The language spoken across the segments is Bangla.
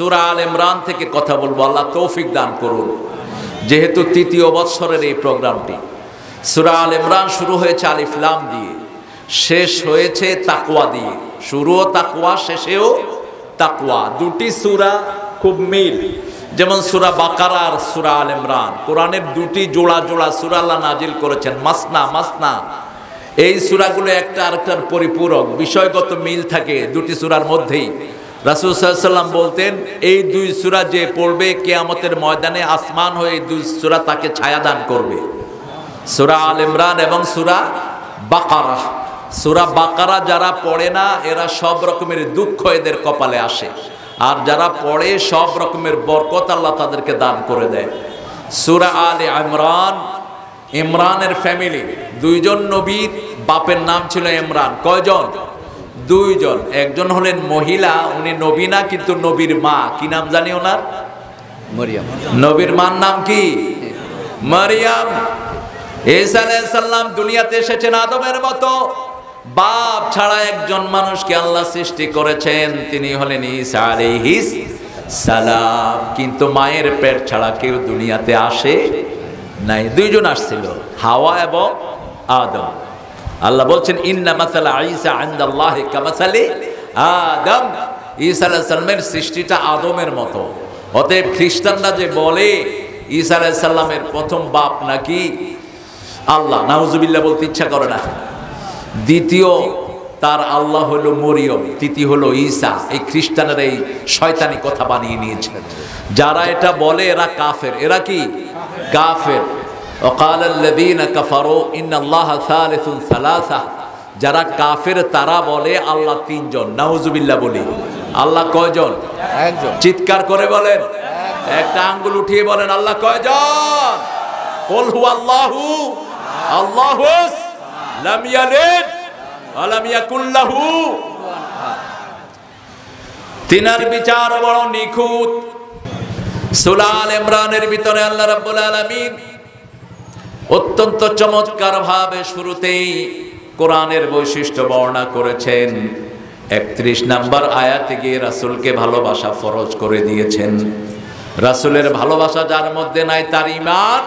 সূরা আল ইমরান থেকে কথা বলবো। আল্লাহ তৌফিক দান করুন। যেহেতু তৃতীয় বৎসরের এই প্রোগ্রামটি, সূরা আল ইমরান শুরু হয়েছে আলিফ লাম দিয়ে, শেষ হয়েছে তাকওয়া দিয়ে। শুরুও তাকওয়া, শেষেও তাকওয়া। দুটি সূরা খুব মিল, যেমন সূরা বাকারা আর সূরা আল ইমরান। কোরআনের দুটি জোড়া জোড়া সূরা আল্লাহ নাজিল করেছেন, মাসনা মাসনা। এই সূরাগুলো একটা আরেকটার পরিপূরক, বিষয়গত মিল থাকে দুটি সূরার মধ্যেই। রাসূল সাল্লাল্লাহু আলাইহি ওয়াসাল্লাম বলতেন, এই দুই সূরা যে পড়বে কিয়ামতের ময়দানে আসমান হয়ে এই দুই সূরা তাকে ছায়া দান করবে, সূরা আল ইমরান এবং সূরা বাকারা। সূরা বাকারা যারা পড়ে না এরা সব রকমের দুঃখ এদের কপালে আসে, আর যারা পড়ে সব রকমের বরকত আল্লাহ তাদেরকে দান করে দেয়। সূরা আলে ইমরান, ইমরানের ফ্যামিলি, দুইজন নবীর বাপের নাম ছিল ইমরান। কয়জন? দুইজন। একজন হলেন মহিলা, উনি নবী না কিন্তু নবীর মা। কি নাম জানি ওনার? মরিয়ম। নবীর মার নাম কি? মারিয়াম। ঈসা আলাইহিস সালাম দুনিয়াতে এসেছেন আদমের মতো। বাপ ছাড়া একজন মানুষকে আল্লাহ সৃষ্টি করেছেন, তিনি হলেন ঈসা আলাইহিস সালাম। কিন্তু মায়ের পেট ছাড়া কেউ দুনিয়াতে আসে নাই। দুইজন আসছিল, হাওয়া এবং আদম। আল্লাহ বলছেন, ইন্না মাসালা ঈসা ইনদাল্লাহি কামাসালি আদম। ঈসা আলাইহিস সালামের সৃষ্টিটা আদমের মতো। অতএব খ্রিস্টানরা যে বলে ঈসা আলাইহিস সালামের প্রথম বাপ নাকি আল্লাহ, নাউজুবিল্লাহ বলতে ইচ্ছা করে না। দ্বিতীয় তার আল্লাহ হলো মরিয়ম, তৃতীয় হলো ঈসা। এই খ্রিস্টানেরা এই শয়তানি কথা বানিয়ে নিয়েছে। যারা এটা বলে এরা কাফের। এরা কি? কাফের। وقال الذين كفروا ان الله ثالث ثلاثه। যারা কাফের তারা বলে আল্লাহ তিনজন। নাউজুবিল্লাহ বলি। আল্লাহ কয়জন? একজন। চিৎকার করে বলেন, একটা আঙ্গুল উঠিয়ে বলেন আল্লাহ কয়জন? কুল হুয়াল্লাহু আল্লাহুস লাম ইয়ালিদ ওয়া লাম ইয়াকুল লাহু। তিনার বিচার বড় নিখুঁত। সূরা আল ইমরানের ভিতরে আল্লাহ রাব্বুল আলামিন অত্যন্ত চমৎকার ভাবে শুরুতেই কোরআনের বৈশিষ্ট্য বর্ণনা করেছেন। 31 নম্বর আয়াতে গিয়ে রাসূলকে ভালোবাসা ফরজ করে দিয়েছেন। রাসূলের ভালোবাসা যার মধ্যে নাই তার ঈমান।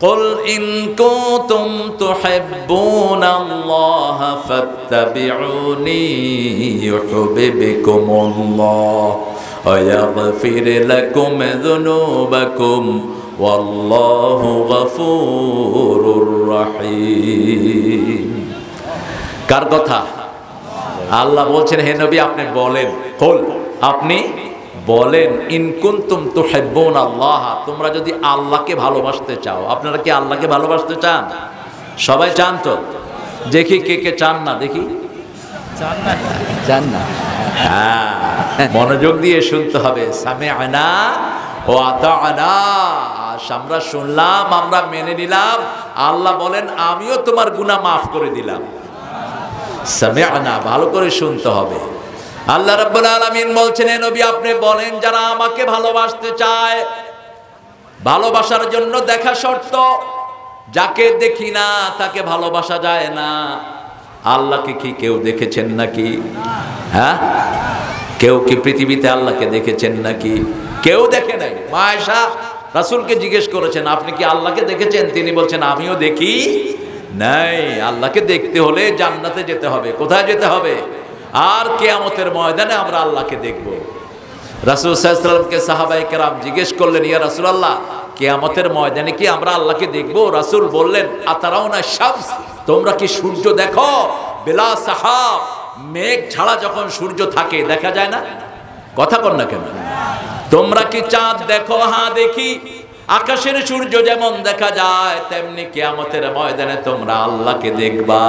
কুল ইন কুনতুম তুহিব্বুনাল্লাহা ফাত্তাবিউনি ইউহিব্বুকুমুল্লাহ ওয়া ইয়াগফির লাকুম যুনুবাকুম ওয়াল্লাহু গফুরুর রহিম। কার কথা? আল্লাহ বলছেন, হে নবী আপনি বলেন, কুল আপনি বলেন, ইন কুনতুম তুহিব্বুনাল্লাহ, তোমরা যদি আল্লাহকে ভালোবাসতে চাও। আপনারা কি আল্লাহকে ভালোবাসতে চান? সবাই চান তো? দেখি কে কে চান না, দেখি। চান না? হ্যাঁ, মনোযোগ দিয়ে শুনতে হবে। সামি'না ওয়া আতা'না। আমরা শুনলাম, আমরা মেনে নিলাম। আল্লাহ বলেন আমিও তোমার গুনাহ মাফ করে দিলাম। সামি'না, ভালো করে শুনতে হবে। আল্লাহ রাব্বুল আলামিন বলছেন, হে নবী আপনি বলেন যারা আমাকে ভালোবাসতে চায়, ভালোবাসার জন্য দেখা শর্ত। যাকে দেখি না তাকে ভালোবাসা যায় না। আল্লাহকে কি কেউ দেখেছেন নাকি? হ্যাঁ, কেউ কি পৃথিবীতে আল্লাহকে দেখেছেন নাকি? কেউ দেখে নাই। মা আয়েশা রাসূলকে জিজ্ঞেস করেছেন, আপনি কি আল্লাহকে দেখেছেন? তিনি বলছেন আমিও দেখি নাই। আল্লাহকে দেখতে হলে জান্নাতে যেতে হবে। কোথায় যেতে হবে? আর কিয়ামতের ময়দানে আমরা আল্লাহকে দেখব। রাসূল সাল্লাল্লাহু আলাইহি ওয়াসাল্লামকে সাহাবায়ে কেরাম জিজ্ঞেস করলেন, ইয়া রাসূলুল্লাহ কিয়ামতের ময়দানে কি আমরা আল্লাহকে দেখব? রাসূল বললেন, আতারাউনা শামস, তোমরা কি সূর্য দেখো? বিলা সাহাব, মেঘ ছাড়া যখন সূর্য থাকে দেখা যায় না? কথা কর না কেন? তোমরা কি চাঁদ দেখো? হ্যাঁ দেখি। আকাশের সূর্য যেমন দেখা যায় তেমনি কিয়ামতের ময়দানে তোমরা আল্লাহকে দেখবা।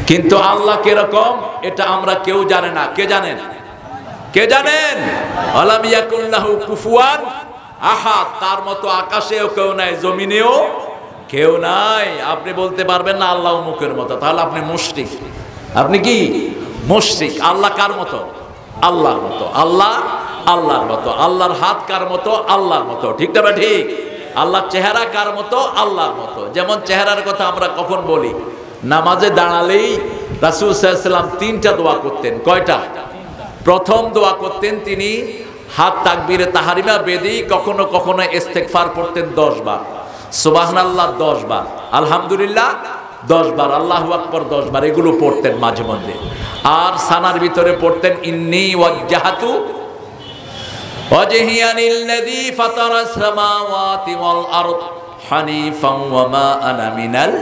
কিন্তু আল্লাহ কিরকম এটা আমরা কেউ জানে না। কে জানেন? কে জানেন? আলাম ইয়াকুল লাহু কুফুয়ান আহাদ, তার মতো আকাশেও কেউ নাই, জমিনেও কেউ নাই। আপনি বলতে পারবেন না আল্লাহ মুখের মতো, তাহলে আপনি মুশরিক। আপনি কি মুশরিক? আল্লাহ কার মতো? আল্লাহর মতো। আল্লাহ আল্লাহর মতো। আল্লাহর হাত কার মতো? আল্লাহর মতো। ঠিক না? ঠিক। আল্লাহর চেহারা কার মতো? আল্লাহর মতো। যেমন চেহারার কথা আমরা কখন বলি? নামাজে দাঁড়ালেই রাসূল সাল্লাল্লাহু আলাইহি ওয়াসাল্লাম 3টা দোয়া করতেন। কয়টা? প্রথম দোয়া করতেন তিনি হাত তাকবীরে তাহারিমা বেদি কখনো কখনো ইস্তেগফার পড়তেন 10 বার, সুবহানাল্লাহ 10 বার, আলহামদুলিল্লাহ 10 বার, আল্লাহু আকবার 10 বার, এগুলো পড়তেন মাঝে মধ্যে। আর সানার ভিতরে পড়তেন ইন্নী ওয়াজ্জাহাতু ওয়াজহিয়া লিল্লাযী ফাতারাস সামাওয়াতি ওয়াল আরদ হানিফান ওয়া মা আনা মিনাল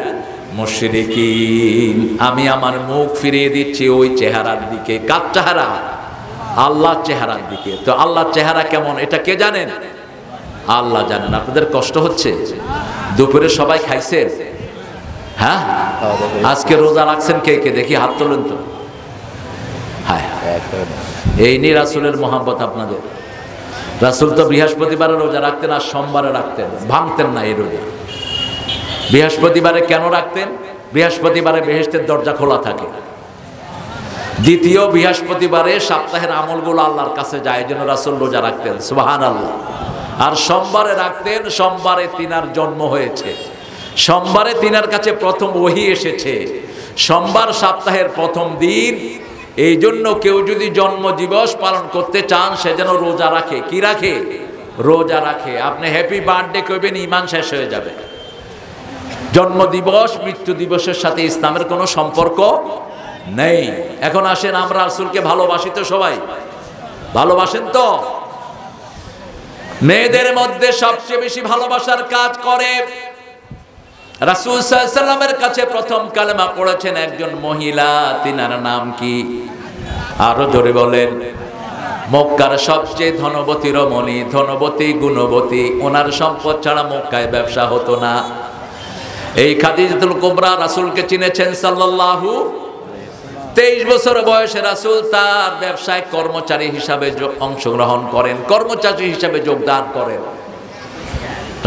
মুশরিকিন। আমি আমার মুখ ফিরিয়ে দিচ্ছি ওই চেহারার দিকে। কার চেহারা? আল্লাহর চেহারার দিকে। তো আল্লাহর চেহারা কেমন এটা কে জানেন? আল্লাহ জানেন। আপনাদের কষ্ট হচ্ছে? দুপুরে সবাই খাইছেন? হ্যাঁ, আজকে রোজা রাখছেন কে কে দেখি হাত তোলেন তো। হ্যাঁ, এই নিয়ে রাসূলের মহব্বত আপনাদের। রাসূল তো বৃহস্পতিবারে রোজা রাখতেন আর সোমবারে রাখতেন, ভাঙতেন না এই রোজা। বৃহস্পতিবারে কেন রাখতেন? বৃহস্পতিবারে বেহেশতের দরজা খোলা থাকে। দ্বিতীয় বৃহস্পতিবারে সপ্তাহের আমলগুলো আল্লাহর কাছে যায়, জন্য রাসূল রোজা রাখতেন, সুবহানাল্লাহ। আর সোমবারে রাখতেন, সোমবারে তিনার জন্ম হয়েছে, সোমবারে তিনার কাছে প্রথম ওহী এসেছে, সোমবার সপ্তাহের প্রথম দিন। এই জন্য কেউ যদি জন্মদিবস পালন করতে চান সে যেন রোজা রাখে। কি রাখে? রোজা রাখে। আপনি হ্যাপি বার্থডে কইবেন, ঈমান শেষ হয়ে যাবে। জন্মদিবস মৃত্যু দিবসের সাথে ইসলামের কোনো সম্পর্ক নেই। এখন আসেন, আমরা রাসূলকে ভালোবাসি তো? সবাই ভালোবাসেন তো? মেয়েদের মধ্যে সবচেয়ে বেশি ভালোবাসার কাজ করে রাসূল সাল্লাল্লাহু আলাইহি ওয়াসাল্লামের কাছে প্রথম কালেমা পড়েছেন একজন মহিলা। তিনার নাম কি? আরো জোরে বলেন। মক্কার সবচেয়ে ধনবতী রমণী, ধনবতী গুণবতী, ওনার সম্পদ ছাড়া মক্কায় ব্যবসা হতো না। এই খাদিজাতুল কুবরা রাসূলকে চিনেছেন সাল্লাল্লাহু। 23 বছর বয়সে রাসূল তার ব্যবসায় কর্মচারী হিসাবে অংশগ্রহণ করেন, কর্মচারী হিসাবে যোগদান করেন।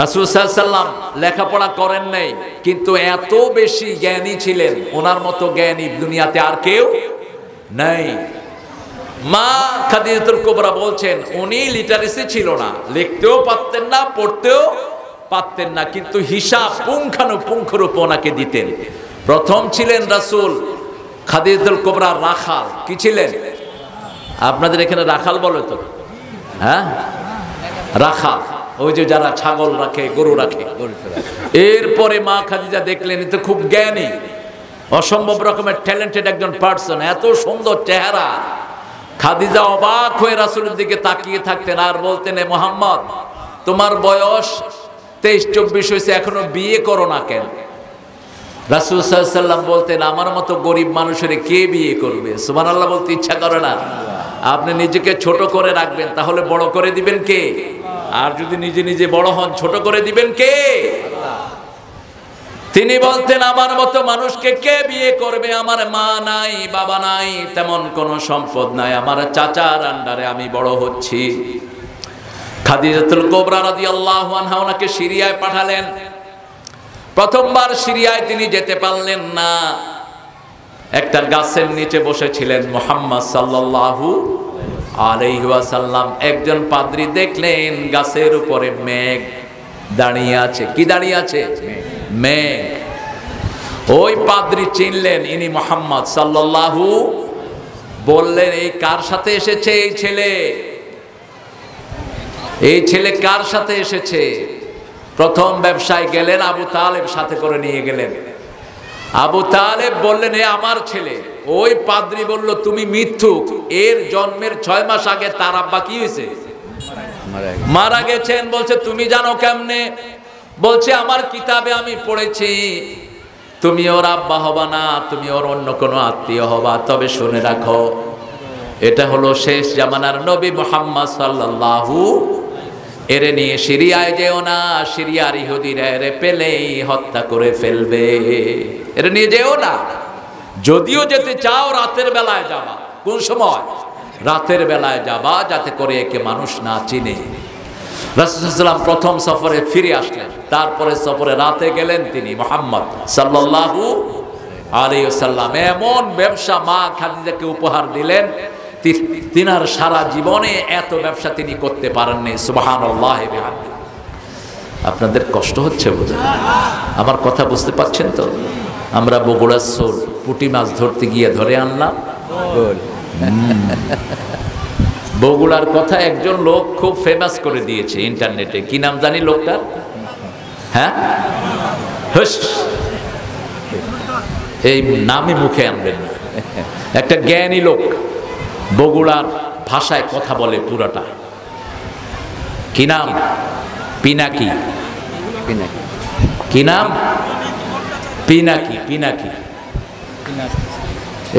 রাসূল সাল্লাল্লাহু আলাইহি ওয়াসাল্লাম লেখাপড়া করেন নাই, কিন্তু এত বেশি জ্ঞানী ছিলেন, ওনার মতো জ্ঞানী দুনিয়াতে আর কেউ নাই। মা খাদিজাতুল কুবরা বলছেন উনি লিটারেসি ছিল না, লিখতেও পারতেন না, পড়তেও পারতেন না, কিন্তু হিসাব পুঙ্খানুপুঙ্খরূপে ওনাকে দিতেন। প্রথম ছিলেন রাসূল খাদিজাতুল কুবরা রাখাল। কি ছিলেন? আপনাদের এখানে রাখাল বলে তো? হ্যাঁ, রাখাল, ওই যে যারা ছাগল রাখে, গরু রাখে। এরপরে মা খাদিজা দেখলেন এ তো খুব জ্ঞানী, অসম্ভব রকমের ট্যালেন্টেড একজন পার্সন, এত সুন্দর চেহারা। খাদিজা অবাক হয়ে রাসূলের দিকে তাকিয়ে থাকতেন আর বলতেন, এ মুহাম্মদ, তোমার বয়স 23-24 হয়েছে, এখনো বিয়ে করো না কেন? রাসূল সাল্লাল্লাহু আলাইহি ওয়াসাল্লাম বলতেন, আমার মতো গরিব মানুষের কে বিয়ে করবে? সুবহানাল্লাহ বলতে ইচ্ছা করে না? আপনি নিজেকে ছোট করে রাখবেন, তাহলে বড় করে দিবেন কে? আর যদি নিজে নিজে বড় হন, ছোট করে দিবেন কে? তিনি বলতেন, আমার মতো মানুষকে কে বিয়ে করবে? আমার মা নাই, বাবা নাই, তেমন কোনো সম্পদ নাই, আমার চাচার আন্ডারে আমি বড় হচ্ছি। খাদিজাতুল কুবরা রাদিয়াল্লাহু আনহা ওনাকে সিরিয়ায় পাঠালেন। প্রথমবার সিরিয়ায় তিনি যেতে পারলেন না। একটা গাছের নিচে বসেছিলেন মুহাম্মদ সাল্লাল্লাহু আলাইহি ওয়াসাল্লাম। একজন পাদ্রী দেখলেন গাছের উপরে মেঘ দাঁড়িয়ে আছে। কি দাঁড়িয়ে আছে? মেঘ। ওই পাদ্রী চিনলেন ইনি মুহাম্মদ সাল্লাল্লাহু। বললেন, এই কার সাথে এসেছে এই ছেলে? এই ছেলে কার সাথে এসেছে? প্রথম ব্যবসায় গেলেন, আবু তালেব সাথে করে নিয়ে গেলেন। আবু তালেব বললেন, এ আমার ছেলে। ওই পাদ্রী বলল, তুমি মিথ্যুক, এর জন্মের 6 মাস আগে তার আব্বা কি হয়েছে? মারা গেছেন। বলছে, তুমি জানো কেমনে? বলছে, আমার কিতাবে আমি পড়েছি তুমি ওর আব্বা হবা না, তুমি ওর অন্য কোনো আত্মীয় হবা। তবে শুনে রাখো, এটা হলো শেষ জামানার নবী মুহাম্মদ সাল্লাল্লাহু। এরে নিয়ে সিরিয়ায় যেও না, সিরিয়ার ইহুদিরা এরে পেলেই হত্যা করে ফেলবে। এরে নিয়ে যেও না, যদিও যেতে চাও রাতের বেলায় যাবা। কোন সময়? রাতের বেলায় যাবা, যাতে করে একে মানুষ না চিনে। রাসূল সাল্লাল্লাহু আলাইহি ওয়াসাল্লাম প্রথম সফরে ফিরে আসলেন, তারপরে সফরে রাতে গেলেন তিনি মুহাম্মদ সাল্লাল্লাহু আলাইহি ওয়াসাল্লাম। এমন ব্যবসা মা খাদিজাকে উপহার দিলেন, তিনার সারা জীবনে এত ব্যবসা তিনি করতে পারেননি। সুবহানাল্লাহ। আপনাদের কষ্ট হচ্ছে বোধহয়, আমার কথা বুঝতে পারছেন তো? আমরা বগুড়ার সোল পুঁটি মাছ ধরতে গিয়ে ধরে আনলাম বগুড়ার কথা একজন লোক খুব ফেমাস করে দিয়েছে ইন্টারনেটে, কি নাম জানি লোকটার? হ্যাঁ, হুস, এই নামই মুখে আনবেন না। একটা জ্ঞানী লোক বগুড়ার ভাষায় কথা বলে পুরাটা। কি নাম? পিনাকি। পিনাকি। কি নাম? পিনাকি। পিনাকি।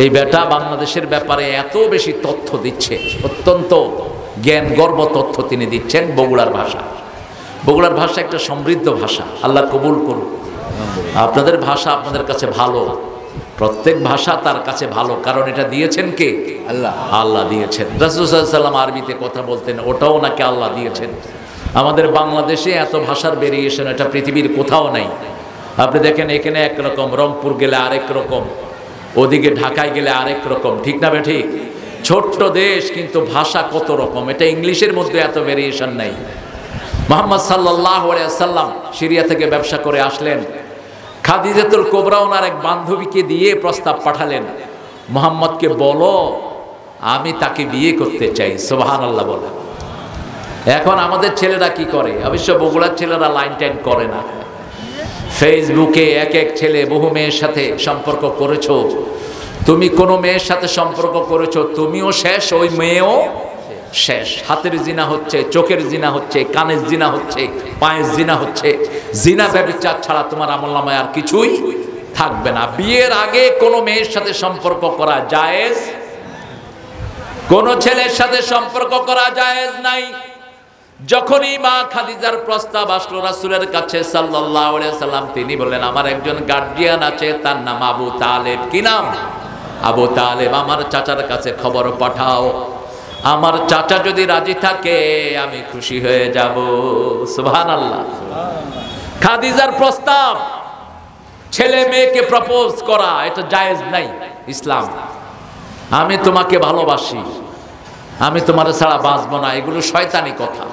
এই বেটা বাংলাদেশের ব্যাপারে এত বেশি তথ্য দিচ্ছে, অত্যন্ত জ্ঞান গর্ব তথ্য তিনি দিচ্ছেন বগুড়ার ভাষা। বগুড়ার ভাষা একটা সমৃদ্ধ ভাষা, আল্লাহ কবুল করুন। আপনাদের ভাষা আপনাদের কাছে ভালো, প্রত্যেক ভাষা তার কাছে ভালো, কারণ এটা দিয়েছেন কে? আল্লাহ। আল্লাহ দিয়েছেন। রাসূল সাল্লাল্লাহু আলাইহি ওয়াসাল্লাম আরবিতে কথা বলতেন, ওটাও নাকি আল্লাহ দিয়েছেন। আমাদের বাংলাদেশে এত ভাষার ভেরিয়েশন এটা পৃথিবীর কোথাও নাই। আপনি দেখেন এখানে একরকম, রংপুর গেলে আরেক রকম, ওদিকে ঢাকায় গেলে আরেক রকম, ঠিক না ঠিক? ছোট্ট দেশ কিন্তু ভাষা কত রকম, এটা ইংলিশের মধ্যে এত ভেরিয়েশন নাই। মুহাম্মদ সাল্লাল্লাহু আলাইহি ওয়াসাল্লাম সিরিয়া থেকে ব্যবসা করে আসলেন, খাদিজাতুল কুবরা ওনার এক বান্ধবীকে দিয়ে প্রস্তাব পাঠালেন, মুহাম্মদকে বলো আমি তাকে বিয়ে করতে চাই। সুবহানাল্লাহ বলে। এখন আমাদের ছেলেরা কি করে? অবশ্য বগুড়ার ছেলেরা লাইন টাইন করে না। ফেসবুকে এক এক ছেলে বহু মেয়ের সাথে সম্পর্ক করেছো, তুমি কোনো মেয়ের সাথে সম্পর্ক করেছো, তুমিও শেষ, ওই মেয়েও শেষ। হাতের জিনা হচ্ছে, চোখের জিনা হচ্ছে, কানের জিনা হচ্ছে, পায়ের জিনা হচ্ছে। জিনা ব্যভিচার ছাড়া তোমার আমলনামায় আর কিছুই থাকবে না। বিয়ের আগে কোনো মেয়ের সাথে সম্পর্ক করা জায়েজ, কোন ছেলের সাথে সম্পর্ক করা জায়েজ নাই। যখনই মা খাদিজার প্রস্তাব আসলো রাসূলের কাছে সাল্লাল্লাহু আলাইহি সাল্লাম, তিনি বললেন আমার একজন গার্ডিয়ান আছে, তার নাম আবু তালেব। কি নাম? আবু তালেব। আমার চাচার কাছে খবর পাঠাও, আমার চাচা যদি রাজি থাকে আমি খুশি হয়ে যাব। সুবহানাল্লাহ। খাদিজার প্রস্তাব, ছেলে মেয়েকে প্রপোজ করা, এটা জায়েজ নাই ইসলাম। আমি তোমাকে ভালোবাসি, আমি তোমার ছাড়া বাঁচবো না, এগুলো শয়তানি কথা।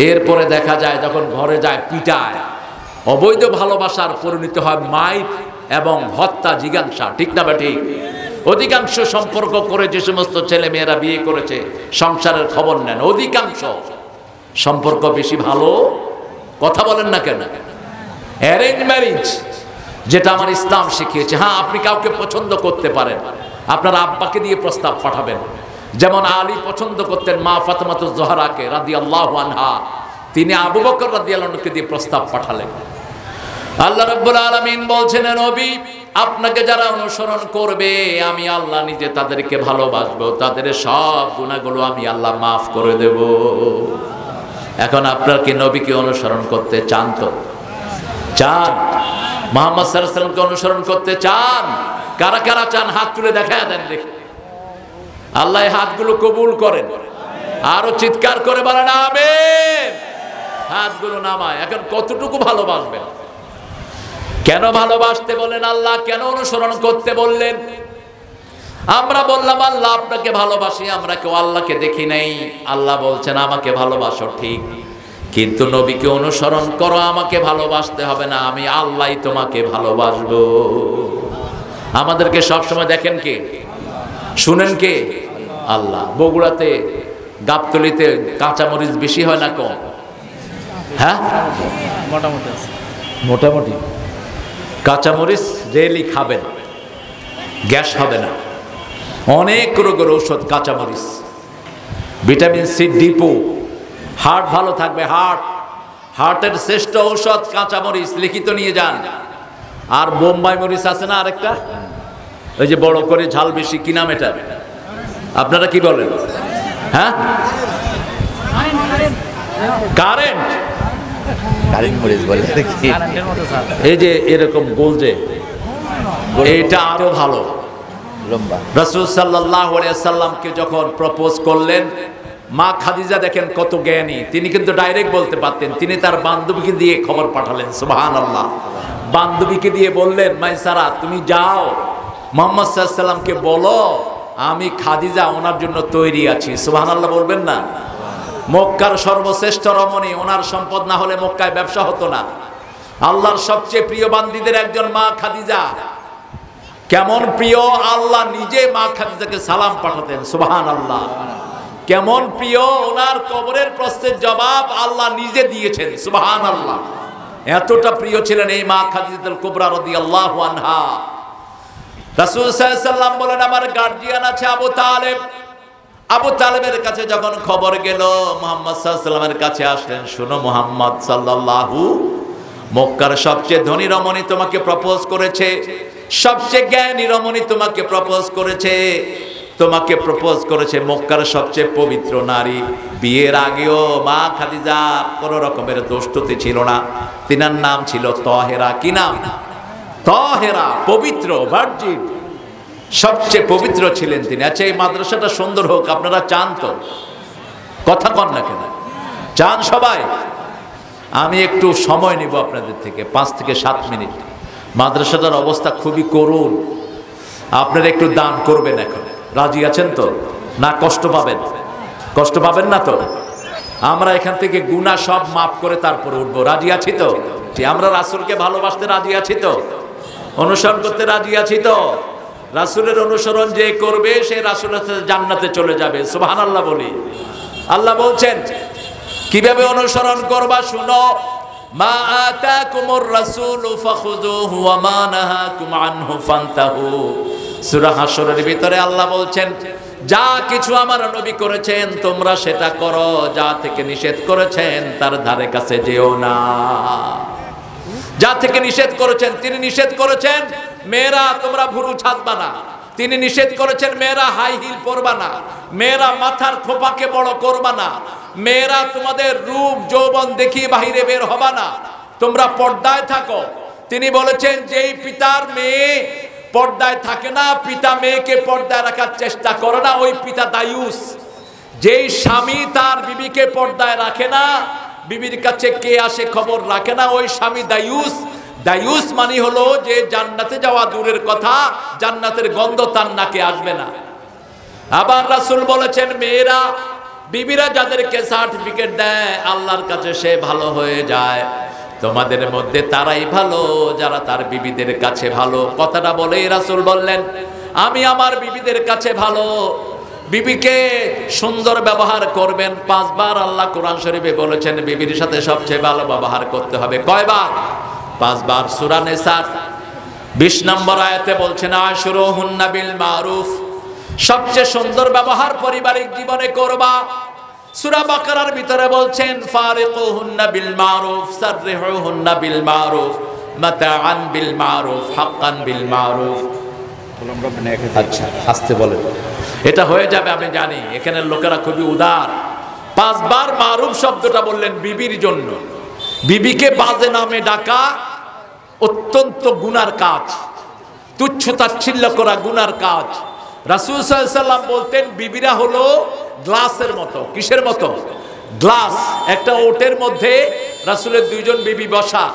এরপরে দেখা যায় যখন ঘরে যায় পিটায়, অবৈধ ভালোবাসার পরিণত হয় মাইর এবং হত্যা, জিজ্ঞাসা, ঠিক না বা ঠিক? অধিকাংশ সম্পর্ক করে যে সমস্ত ছেলে মেয়েরা বিয়ে করেছে সংসারের খবর নেন, অধিকাংশ সম্পর্ক বেশি ভালো কথা বলেন না কেন? অ্যারেঞ্জ ম্যারেজ যেটা আমার ইসলাম শিখিয়েছে। হ্যাঁ, আপনি কাউকে পছন্দ করতে পারেন, আপনার আব্বাকে দিয়ে প্রস্তাব পাঠাবেন। যেমন আলী পছন্দ করতেন মা ফাতেমাতুজ জোহরাকে রাদিয়াল্লাহু আনহা, তিনি আবু বকর রাদিয়াল্লাহু আনহুকে দিয়ে প্রস্তাব পাঠালেন। আল্লাহ রাব্বুল আলামিন বলছেন, নবী আপনাকে যারা অনুসরণ করবে আমি আল্লাহ নিজে তাদেরকে ভালোবাসবো, তাদের সব গুনাহগুলো আমি আল্লাহ মাফ করে দেব। এখন আপনারা কি নবীকে অনুসরণ করতে চান? তো চান? মুহাম্মদ সাল্লাল্লাহু আলাইহি ওয়াসাল্লামকে অনুসরণ করতে চান? কারা কারা চান হাত তুলে দেখায় দেন দেখি। আল্লাহ এই হাতগুলো কবুল করেন। আরো চিৎকার করে বলেন আমিন। হাতগুলো নামায়। এখন কতটুকু ভালোবাসবেন? কেন ভালোবাসতে বলেন আল্লাহ? কেন অনুসরণ করতে বললেন? আমরা বললাম আল্লাহ আপনাকে ভালোবাসি, আমরা কেউ আল্লাহকে দেখি নাই। আল্লাহ বলছেন আমাকে ভালোবাসো ঠিক, কিন্তু নবীকে অনুসরণ করো, আমাকে ভালোবাসতে হবে না, আমি আল্লাহই তোমাকে ভালোবাসবো। আমাদেরকে সবসময় দেখেন কে, শুনেন কে? আল্লাহ। বগুড়াতে গাবতলিতে কাঁচামরিচ বেশি হয় না কম? হ্যাঁ, মোটামুটি আছে। মোটামুটি। কাঁচামরিচ ডেইলি খাবেন, গ্যাস হবে না। অনেক রোগের ঔষধ কাঁচামরিচ, ভিটামিন সি, ডিপো, হার্ট ভালো থাকবে। হার্টের শ্রেষ্ঠ ঔষধ কাঁচামরিচ, লিখিত নিয়ে যান। আর বোম্বাই মরিচ আছে না আরেকটা, ওই যে বড় করে ঝাল বেশি, কি নাম এটা? আপনারা কি বলেন? হ্যাঁ, কারেন্ট। কারেন্ট মরিচ বলে কি? এই যে এরকম গোল, যে এইটা আরো ভালো। লম্বা। রাসূল সাল্লাল্লাহু আলাইহি সাল্লামকে যখন প্রপোজ করলেন, মা খাদিজা দেখেন কত জ্ঞানী, তিনি কিন্তু ডাইরেক্ট বলতে পারতেন, তিনি তার বান্ধবীকে দিয়ে খবর পাঠালেন। সুবহানাল্লাহ। বান্ধবীকে দিয়ে বললেন, মাইসারা তুমি যাও মুহাম্মদ সাল্লাল্লাহু আলাইহি সাল্লামকে বলো আমি খাদিজা ওনার জন্য তৈরি আছি। সুবহানাল্লাহ বলবেন না? মক্কার সর্বশ্রেষ্ঠ রমণী, ওনার সম্পদ না হলে মক্কায় ব্যবসা হতো না। আল্লাহর সবচেয়ে প্রিয় বান্দীদের একজন মা খাদিজা। কেমন প্রিয়, আল্লাহ নিজে মা খাদিজাকে সালাম পাঠাতেন, সুবহানাল্লাহ। কেমন প্রিয়, ওনার কবরের প্রশ্নের জবাব আল্লাহ নিজে দিয়েছেন, সুবহানাল্লাহ। এতটা প্রিয় ছিলেন এই মা খাদিজাতুল কুবরা রাদিয়াল্লাহু আনহা। রাসূল সাল্লাল্লাহু আলাইহি ওয়াসাল্লাম বলেন, আমার গার্ডিয়ান আছে আবু তালেব। আবু তালেবের কাছে যখন খবর গেল, মুহাম্মদ সাল্লাল্লাহু আলাইহি ওয়াসাল্লামের কাছে আসলেন, শুনো মুহাম্মদ সাল্লাল্লাহু, মক্কার সবচেয়ে ধনী রমণী তোমাকে প্রপোজ করেছে, সবচেয়ে জ্ঞানী রমণী তোমাকে প্রপোজ করেছে, তোমাকে প্রপোজ করেছে মক্কার সবচেয়ে পবিত্র নারী। বিয়ের আগেও মা খাদিজা কোনো রকমের দোষত্রুটি ছিল না। তিনার নাম ছিল তহেরা। কি নাম? তহেরা, পবিত্র, ভার্জিন, সবচেয়ে পবিত্র ছিলেন তিনি। আচ্ছা, এই মাদ্রাসাটা সুন্দর হোক আপনারা চান তো? কথা কন না কেন? চান সবাই? আমি একটু সময় নিব আপনাদের থেকে, 5 থেকে 7 মিনিট। মাদ্রাসাটার অবস্থা খুবই করুণ, আপনারা একটু দান করবেন। এখন রাজি আছেন তো? না কষ্ট পাবেন? কষ্ট পাবেন না তো? আমরা এখান থেকে গুনাহ সব মাফ করে তারপরে উঠবো, রাজি আছি তো? আমরা রাসূলকে ভালোবাসতে রাজি আছি তো? অনুসরণ করতে রাজি আছি তো? রাসূলের অনুসরণ যে করবে সে রাসূলের সাথে জান্নাতে চলে যাবে, সুবহানাল্লাহ বলি। আল্লাহ বলছেন কিভাবে অনুসরণ করবা, শুনো। মা আতাকুমুর রাসূলু ফাখুযুহু ওয়া মা নাহাকুম আনহু ফান্তাহু। সূরা হাশরের ভিতরে আল্লাহ বলছেন, যা কিছু আমার নবী করেছেন তোমরা সেটা করো, যা থেকে নিষেধ করেছেন তার ধারে কাছে যেও না। যা থেকে নিষেধ করেছেন, তিনি নিষেধ করেছেন মেয়েরা তোমরা ভুরু ছাদবা না। তিনি নিষেধ করেছেন মেয়েরা হাই হিল পরবা না, মেয়েরা মাথার থোপাকে বড় করবা না, মেয়েরা তোমাদের রূপ যৌবন দেখিয়ে বাহিরে বের হবা না, তোমরা পর্দায় থাকো। তিনি বলেছেন যেই পিতার মেয়ে পর্দায় থাকে না, পিতা মেয়েকে পর্দায় রাখার চেষ্টা করে না, ওই পিতা দায়ুস। যেই স্বামী তার বিবিকে পর্দায় রাখে না, বিবির কাছে কে আসে খবর রাখে না, ওই স্বামী দায়ুস। দায়ুস মানে হলো যে জান্নাতে যাওয়া দূরের কথা, জান্নাতের গন্ধ তার নাকে আসবে না। আবার রাসূল বলেছেন মেয়েরা, বিবিরা যাদেরকে সার্টিফিকেট দেয় আল্লাহর কাছে সে ভালো হয়ে যায়। তোমাদের মধ্যে তারাই ভালো যারা তার বিবিদের কাছে ভালো। কথাটা বলেই রাসূল বললেন, আমি আমার বিবিদের কাছে ভালো। বিবিকে সুন্দর ব্যবহার করবেন। 5 বার আল্লাহ কোরআন শরীফে বলেছেন বিবির সাথে সবচেয়ে ভালো ব্যবহার করতে হবে। কয়বার? 5 বার। সূরা নিসার 20 নম্বর আয়াতে বলছেন, আশরুহুন্না বিল মারুফ, সবচেয়ে সুন্দর ব্যবহার পারিবারিক জীবনে করবা। সূরা বাকারার ভিতরে বলছেন, ফারিকুহুন্না বিল মারুফ, সাররিহুহুন্না বিল মারুফ, মাতাআন বিল মারুফ, হাক্কান বিল মারুফ। আচ্ছা, আস্তে বলেন, এটা হয়ে যাবে আমি জানি। এখানের লোকেরা খুবই উদার। 5 বার মারুফ শব্দটা বললেন বিবির জন্য। বিবিকে বাজে নামে ডাকা অত্যন্ত গুনার কাজ, তুচ্ছ তাচ্ছিল্য করা গুনার কাজ। রাসূল সাল্লাল্লাহু আলাইহি ওয়াসাল্লাম বলতেন বিবিরা হলো গ্লাসের মতো। কিসের মতো? গ্লাস। একটা ওটের মধ্যে রাসূলের 2 জন বিবি বসা।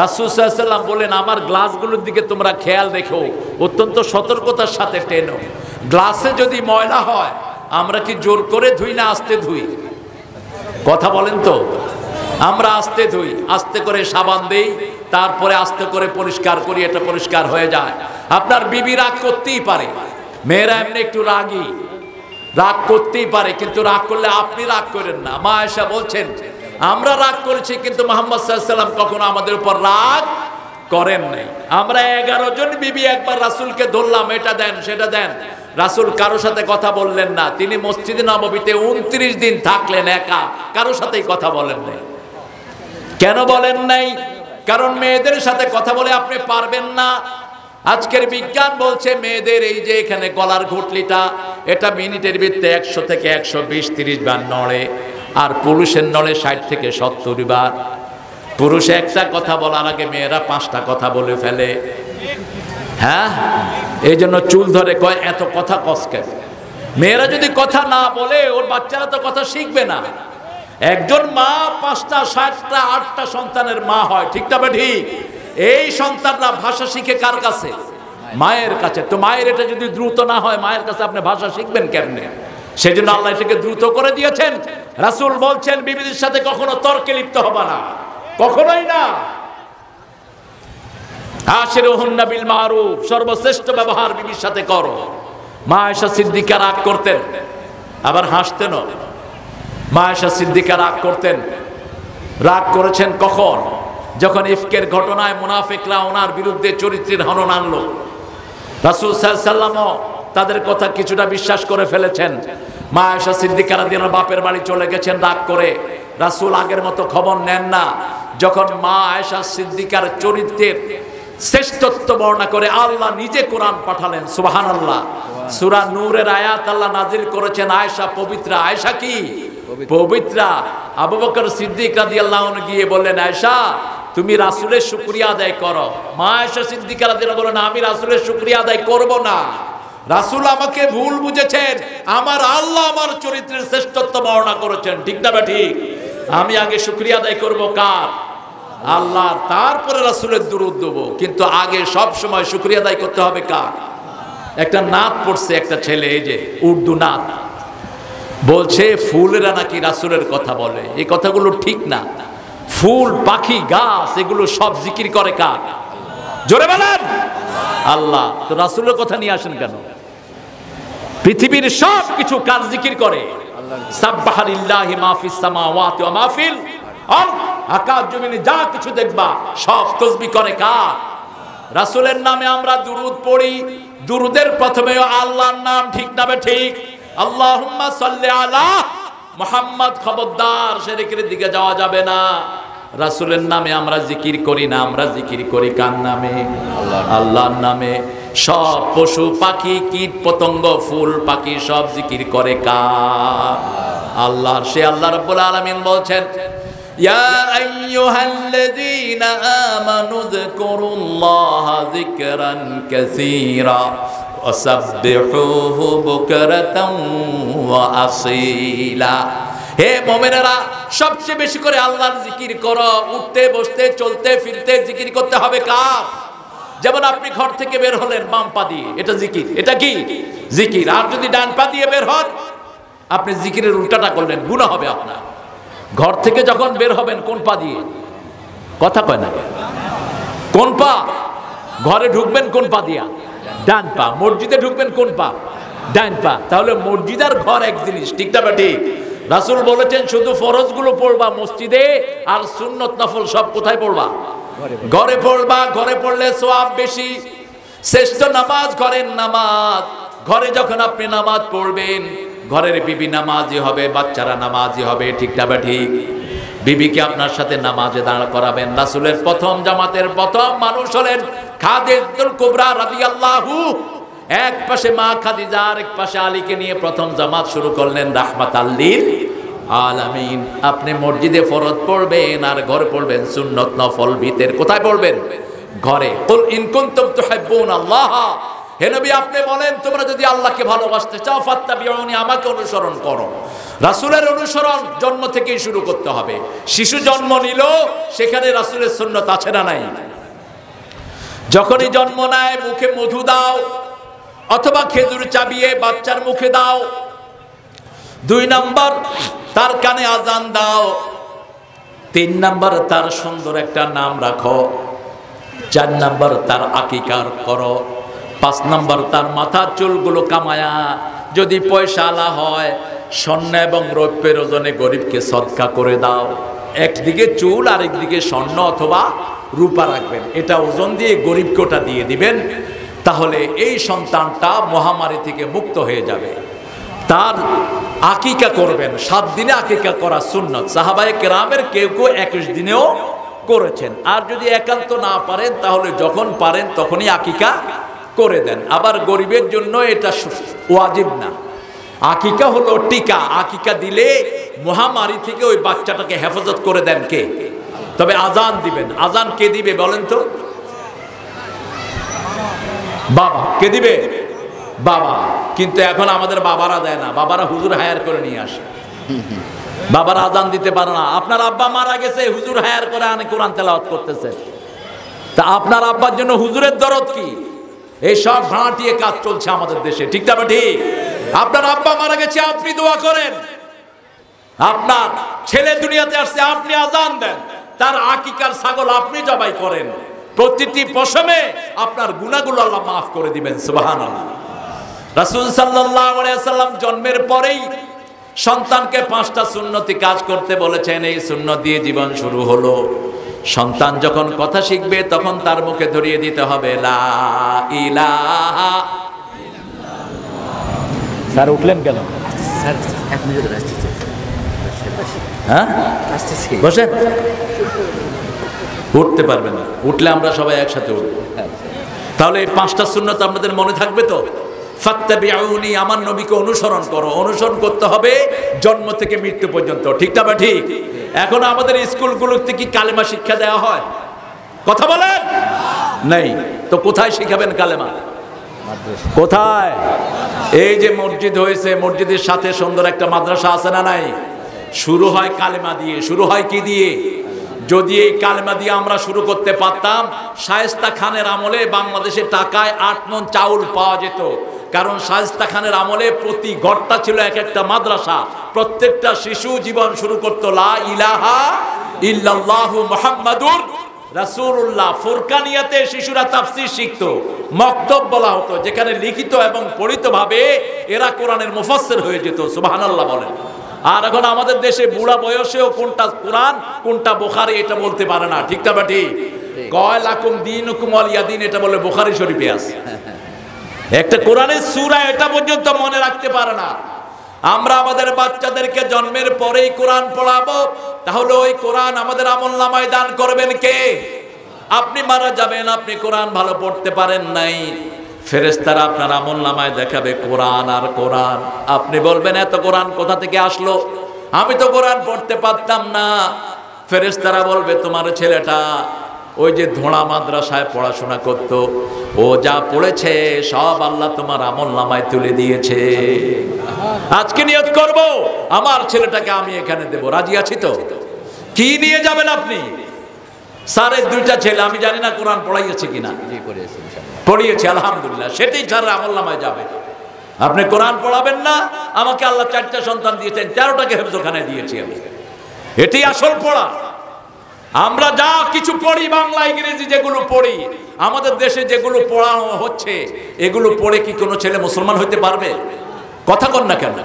রাসূল সাল্লাল্লাহু আলাইহি ওয়াসাল্লাম বলেন আমার গ্লাসগুলোর দিকে তোমরা খেয়াল রেখো, অত্যন্ত সতর্কতার সাথে টেনো। গ্লাসে যদি ময়লা হয় আমরা কি জোর করে ধুই না আস্তে ধুই? কথা বলেন তো? আমরা আস্তে ধুই, আস্তে করে সাবান দেই, তারপরে আস্তে করে পরিষ্কার করি, এটা পরিষ্কার হয়ে যায়। আপনার বিবি রাগ করতেই পারে, মেয়েরা এমনি একটু রাগী, রাগ করতেই পারে, কিন্তু রাগ করলে আপনি রাগ করেন না। মা আয়েশা বলছেন আমরা রাগ করেছি কিন্তু মুহাম্মদ সাল্লাল্লাহু আলাইহি ওয়াসাল্লাম কখনো আমাদের উপর রাগ করেন নাই। আমরা 11 জন বিবি একবার রাসূলকে ধরলাম, এটা দেন সেটা দেন, রাসূল কারোর সাথে কথা বললেন না। তিনি মসজিদে নববীতে 29 দিন থাকলেন একা, কারোর সাথেই কথা বলেন নাই। কেন বলেন নাই? কারণ মেয়েদের সাথে কথা বলে আপনি পারবেন না। আজকের বিজ্ঞান বলছে মেয়েদের এই যে এখানে গলার ঘুটলিটা, এটা মিনিটের ভিতরে 100 থেকে 120-30 বার নড়ে, আর পুরুষের নড়ে 60 থেকে 70 বার। পুরুষে একটা কথা বলার আগে মেয়েরা 5টা কথা বলে ফেলে। হ্যাঁ, এই জন্য চুল ধরে কয় এত কথা কসকে। মেয়েরা যদি কথা না বলে ওর বাচ্চারা তো কথা শিখবে না। একজন মা 5টা 7টা 8টা সন্তানের মা হয়, ঠিক না ঠিক? এই সন্তানরা ভাষা শিখে কার কাছে? মায়ের কাছে। তো মায়ের এটা যদি দ্রুত না হয়, মায়ের কাছে আপনি ভাষা শিখবেন কেমনে? সেজন্য আল্লাহ এটাকে দ্রুত করে দিয়েছেন। রাসূল বলছেন বিবিদের সাথে কখনো তর্কে লিপ্ত হবে না, কখনোই না। আশিরুহুন্না বিল মারুফ, সর্বশ্রেষ্ঠ ব্যবহার বিবির সাথে করো। মা আয়েশা সিদ্দিকা রাগ করতেন, আবার হাসতেনও। মা আয়েশা সিদ্দিকা রাগ করতেন। রাগ করেছেন কখন? যখন ইফকের ঘটনায় মুনাফিকরা ওনার বিরুদ্ধে চরিত্রের হনন আনলো। রাসূল সাল্লাল্লাহু আলাইহি ওয়াসাল্লামও তাদের কথা কিছুটা বিশ্বাস করে ফেলেছেন। মা আয়েশা সিদ্দিকা রাদিয়াল্লাহু আনহা বাপের বাড়ি চলে গেছেন রাগ করে। রাসূল আগের মতো খবর নেন না। যখন মা আয়েশা সিদ্দিকার চরিত্রের শ্রেষ্ঠত্ব বর্ণনা করে আল্লাহ নিজে কোরআন পাঠালেন, সুবহানাল্লাহ। সূরা নূরের আয়াত আল্লাহ নাজিল করেছেন, আয়েশা পবিত্রা। আয়েশা কি পবিত্রা? আবু বকর সিদ্দিক রাদিয়াল্লাহু আনহু গিয়ে বললেন, আয়েশা তুমি রাসূলের শুকরিয়া আদায় করো। মা আয়েশা সিদ্দিকা রাদিয়াল্লাহু আনহা বলেন, আমি রাসূলের শুকরিয়া আদায় করব না। রাসূল আমাকে ভুল বুঝেছেন, আমার আল্লাহ আমার চরিত্রের শ্রেষ্ঠত্ব বর্ণনা করেছেন, ঠিক না ঠিক? আমি আগে শুকরিয়া আদায় করব কার? আল্লাহর, তারপরে রাসূলের দুরূদ দেব। কিন্তু আগে সব সময় শুকরিয়া আদায় করতে হবে কার? একটা নাত পড়ছে একটা ছেলে, এই যে উর্দু নাত, বলছে ফুলেরা নাকি রাসূলের কথা বলে। এই কথাগুলো ঠিক না। ফুল, পাখি, গাছ এগুলো সব জিকির করে কার? জোরে বলেন আল্লাহ। তো রাসূলের কথা নিয়ে আসেন কেন? পৃথিবীর সব কিছু কার জিকির করে? সাব্বাহা লিল্লাহি মা ফিস সামাওয়াতি ওয়া মা ফিল আরদ। আকাশ জমিনে যা কিছু দেখবা সব তাসবিহ করে কার? রাসূলের নামে আমরা দুরূদ পড়ি। দুরূদের প্রথমেও আল্লাহর নাম, ঠিক না ঠিক? আল্লাহুম্মা সাল্লি আলা মুহাম্মদ। খবরদার শিরকের দিকে যাওয়া যাবে না। রাসূলের নামে আমরা জিকির করি না, আমরা জিকির করি কার নামে? আল্লাহর নামে। সব পশু পাখি, কীট পতঙ্গ, ফুল পাখি সব জিকির করে কার? আল্লাহর। সে আল্লাহ রাব্বুল আলামিন বলছেন, ইয়া আইয়ুহাল্লাযীনা আমানু যকুরুল্লাহা যিকরান কাসীরা ওয়াসাব্বিহুহু বুকরাতাও ওয়া আসীলা। হে মুমিনেরা, সবচেয়ে বেশি করে আল্লাহর জিকির করো। উঠতে বসতে চলতে ফিরতে জিকির করতে হবে কার? যেমন আপনি ঘর থেকে বের হলেন বাম পা দিয়ে, এটা জিকির। এটা কি জিকির? আর যদি ডান পা দিয়ে বের হন, আপনি জিকিরের উল্টাটা করলেন, গুনাহ হবে আপনার। ঘর থেকে যখন বের হবেন কোন পা দিয়ে? কথা কয় না। কোন পা? ঘরে ঢুকবেন কোন পা দিয়া? ডান পা। মসজিদে ঢুকবেন কোন পা? ডান পা। তাহলে মসজিদ আর ঘর এক জিনিস, ঠিক না ঠিক? রাসূল বলেছেন শুধু ফরজগুলো পড়বা মসজিদে, আর সুন্নত নফল সব কোথায় পড়বা? ঘরে পড়বা। ঘরে পড়লে সওয়াব বেশি। শ্রেষ্ঠ নামাজ ঘরের নামাজ। ঘরে যখন আপনি নামাজ পড়বেন, ঘরের বিবি নামাজি হবে, বাচ্চারা নামাজি হবে, ঠিক না ঠিক? বিবিকে আপনার সাথে নামাজে দাঁড় করাবেন। রাসূলের প্রথম জামাতের প্রথম মানুষ হলেন খাদিজাতুল কুবরা রাদিয়াল্লাহু। এক পাশে মা খাদিজা, আর এক পাশে আলীকে নিয়ে প্রথম জামাত শুরু করলেন রাহমাতাল লিল আলামিন। আপনি মসজিদে ফরজ পড়বেন আর ঘরে পড়বেন সুন্নত নফল ভিতর। কোথায় পড়বেন? ঘরে। কুল ইন কুনতুম তুহিব্বুনাল্লাহ। হে নবী আপনি বলেন, তোমরা যদি আল্লাহকে ভালোবাসতে চাও ফাত্তাবিউনি, আমাকে অনুসরণ করো। রাসূলের অনুসরণ জন্ম থেকেই শুরু করতে হবে। শিশু জন্ম নিল, সেখানে রাসূলের সুন্নাত আছে না নাই? যখনই জন্ম নেয় মুখে মধু দাও, অথবা খেজুর চাবিয়ে বাচ্চার মুখে দাও। 2 নাম্বার, তার কানে আজান দাও। 3 নাম্বার, তার সুন্দর একটা নাম রাখো। 4 নাম্বার, তার আকিকার করো। 5 নাম্বার, তার মাথার চুলগুলো কামায়া, যদি পয়সাওয়ালা হয় স্বর্ণ এবং রৌপ্যের ওজনে গরিবকে সদকা করে দাও। একদিকে চুল আর একদিকে স্বর্ণ অথবা রূপা রাখবেন, এটা ওজন দিয়ে গরিবকে ওটা দিয়ে দিবেন। তাহলে এই সন্তানটা মহামারী থেকে মুক্ত হয়ে যাবে। তার আকিকা করবেন। 7 দিনে আকিকা করা সুন্নাত। সাহাবায়ে কেরামের কেউ কেউ 21 দিনেও করেছেন। আর যদি একান্ত না পারেন, তাহলে যখন পারেন তখনই আকিকা করে দেন। আবার গরিবের জন্য এটা ওয়াজিব না। আকিকা হলো টিকা। আকিকা দিলে মহামারী থেকে ওই বাচ্চাটাকে হেফাজত করে দেন কে? তবে আজান দিবেন। আজান কে দিবে বলেন তো? বাবা। কে দিবে? বাবা। কিন্তু এখন আমাদের বাবারা দেয় না, বাবারা হুজুর হায়ার করে নিয়ে আসে। বাবারা আজান দিতে পারে না। আপনার আব্বা মারা গেছে, হুজুর হায়ার করে আনে কোরআন তেলাওয়াত করতেছে। তা আপনার আব্বার জন্য হুজুরের দরদ কি? এই সব ভাঁটিয়ে কাজ চলছে আমাদের দেশে, ঠিক না ঠিক? আপনার আব্বা মারা গেছে, আপনি দোয়া করেন। আপনার ছেলে দুনিয়াতে আসছে, আপনি আজান দেন। তার আকিকার ছাগল আপনি জবাই করেন। প্রতিটি পশমে আপনার গুনাহগুলো আল্লাহ মাফ করে দিবেন। সুবহানাল্লাহ। রাসূল সাল্লাল্লাহু আলাইহি ওয়াসাল্লাম জন্মের পরেই সন্তানকে 5টা সুন্নতি কাজ করতে বলেছেন। এই সুন্নত দিয়ে জীবন শুরু হলো। সন্তান যখন কথা শিখবে তখন তার মুখে ধরিয়ে দিতে হবে লা ইলাহা। স্যার উঠলেন কেন? স্যার 1 মিনিট ধরে আসছে। হ্যাঁ আসতেছি। বসেন। উঠতে পারবেন না, উঠলে আমরা সবাই একসাথে উঠব। তাহলে এই 5টা সুন্নত আপনাদের মনে থাকবে তো? ফাত্তাবিউনি, আমার নবীকে অনুসরণ করো। অনুসরণ করতে হবে জন্ম থেকে মৃত্যু পর্যন্ত, ঠিক না? ঠিক। এখন আমাদের স্কুলগুলোতে কি কালেমা শিক্ষা দেওয়া হয়? কথা বলেন। নেই তো কোথায় শিখাবেন কালেমা? কোথায়? এই যে মসজিদ হয়েছে, মসজিদের সাথে সুন্দর একটা মাদ্রাসা আছে না নাই? শুরু হয় কালেমা দিয়ে। শুরু হয় কি দিয়ে? যদি এই কালেমা দিয়ে আমরা শুরু করতে পারতাম, শায়েস্তা খানের আমলে বাংলাদেশে টাকায় 8 মণ চাউল পাওয়া যেত। কারণ শায়েস্তা খানের আমলে প্রতি ঘরটা ছিল এক একটা মাদ্রাসা। প্রত্যেকটা শিশু জীবন শুরু করতো লা ইলাহা ইল্লাল্লাহু মুহাম্মাদুর রাসূলুল্লাহ। ফুরকানিয়াতে শিশুরা তাফসীর শিখতো। মক্তব বলা হতো, যেখানে লিখিত এবং পড়িত ভাবে এরা কোরআনের মুফাসসির হয়ে যেত। সুবহানাল্লাহ বলেন। আর এখন আমাদের দেশে বুড়া বয়সেও কোনটা কোরআন কোনটা বুখারী এটা বলতে পারে না, ঠিক না? ঠিক। কয় লাকুম দীনুকুম ওয়ালিয়া দীন এটা বলে বুখারী শরীফে আছে। একটা কোরআনের সূরা এটা পর্যন্ত মনে রাখতে পারে না। আমরা আমাদের বাচ্চাদেরকে জন্মের পরেই কোরআন পড়াবো, তাহলে ওই কোরআন আমাদের আমলনামায় দান করবেন কে? আপনি মারা যাবেন, আপনি কোরআন ভালো পড়তে পারেন নাই, ফেরেশতারা আপনার আমলনামায় দেখাবে কোরআন আর কোরআন। আপনি বলবেন এত কোরআন কোথা থেকে আসলো? আমি তো কোরআন পড়তে পারতাম না। ফেরেশতারা বলবে তোমার ছেলেটা ওই যে ধোঁড়া মাদ্রাসায় পড়াশোনা করত, ও যা পড়েছে সব আল্লাহ তোমার আমলনামায় তুলে দিয়েছে। আজকে নিয়ত করব আমার ছেলেটাকে আমি এখানে দেব। রাজি আছি তো? কি নিয়ে যাবেন আপনি? স্যারের 2টা ছেলে, আমি জানি না কোরআন পড়াইয়েছে কিনা। পড়িয়েছে আলহামদুলিল্লাহ, সেটাই স্যারের আমলনামায় যাবে। আপনি কোরআন পড়াবেন না? আমাকে আল্লাহ 4টা সন্তান দিয়েছেন, 13টাকে হেফজখানায় দিয়েছি আমি। এটাই আসল পড়া। আমরা যা কিছু পড়ি, বাংলা ইংরেজি যেগুলো পড়ি, আমাদের দেশে যেগুলো পড়ানো হচ্ছে, এগুলো পড়ে কি কোনো ছেলে মুসলমান হইতে পারবে? কথা কন না কেন?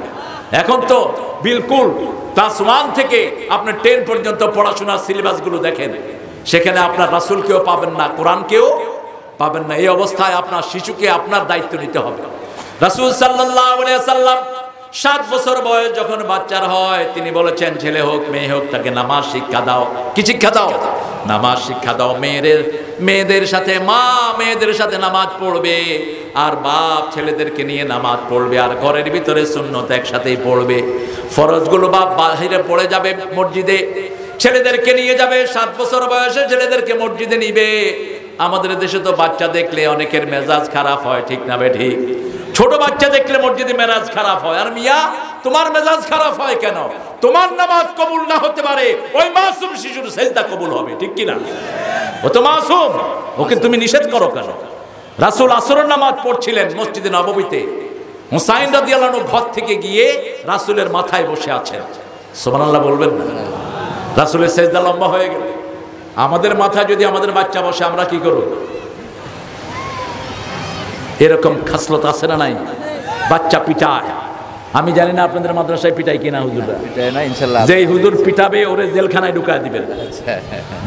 এখন তো বিলকুল ক্লাস 1 থেকে আপনি 10 পর্যন্ত পড়াশোনার সিলেবাসগুলো দেখেন, সেখানে আপনার রাসূলকেও পাবেন না, কোরআনকেও পাবেন না। এই অবস্থায় আপনার শিশুকে আপনার দায়িত্ব নিতে হবে। রাসূল সাল্লাল্লাহু আলাইহি ওয়াসাল্লাম 7 বছর বয়স যখন বাচ্চার হয়, তিনি বলেছেন ছেলে হোক মেয়ে হোক তাকে নামাজ শিক্ষা দাও। কি শিক্ষা দাও? নামাজ শিক্ষা দাও। মেয়েদের সাথে মা মেয়েদের সাথে নামাজ পড়বে, আর বাপ ছেলেদেরকে নিয়ে নামাজ পড়বে, আর ঘরের ভিতরে সুন্নত একসাথেই পড়বে। ফরজগুলো বাপ বাহিরে পড়ে যাবে মসজিদে, ছেলেদেরকে নিয়ে যাবে। 7 বছর বয়সে ছেলেদেরকে মসজিদে নিবে। আমাদের দেশে তো বাচ্চা দেখলে অনেকের মেজাজ খারাপ হয়, ঠিক না? ঠিক। ছোট বাচ্চা দেখলে মসজিদে মেজাজ খারাপ হয়। আর মিয়া, তোমার মেজাজ খারাপ হয় কেন? তোমার নামাজ কবুল না হতে পারে, ওই মাসুম শিশুর সেজদা কবুল হবে, ঠিক কি না? ও তো মাসুম, ওকে তুমি নিষেধ করো কেন? রাসূল আসরের নামাজ পড়ছিলেন মসজিদে নববীতে। হুসাইন রাদিয়াল্লাহু আনহু ঘর থেকে গিয়ে রাসূলের মাথায় বসে আছেন। সুবহানাল্লাহ বলবেন না? রাসূলের সেজদা লম্বা হয়ে গেল। আমাদের মাথায় যদি আমাদের বাচ্চা বসে, আমরা কি করব? এরকম খাসলত আছে না নাই? বাচ্চা পিটায়। আমি জানি না আপনাদের মাদ্রাসায় পিটাই কিনা হুজুররা। পিটায় না ইনশাআল্লাহ। যেই হুজুর পিটাবে ওরে জেলখানায় ঢুকায় দিবেন।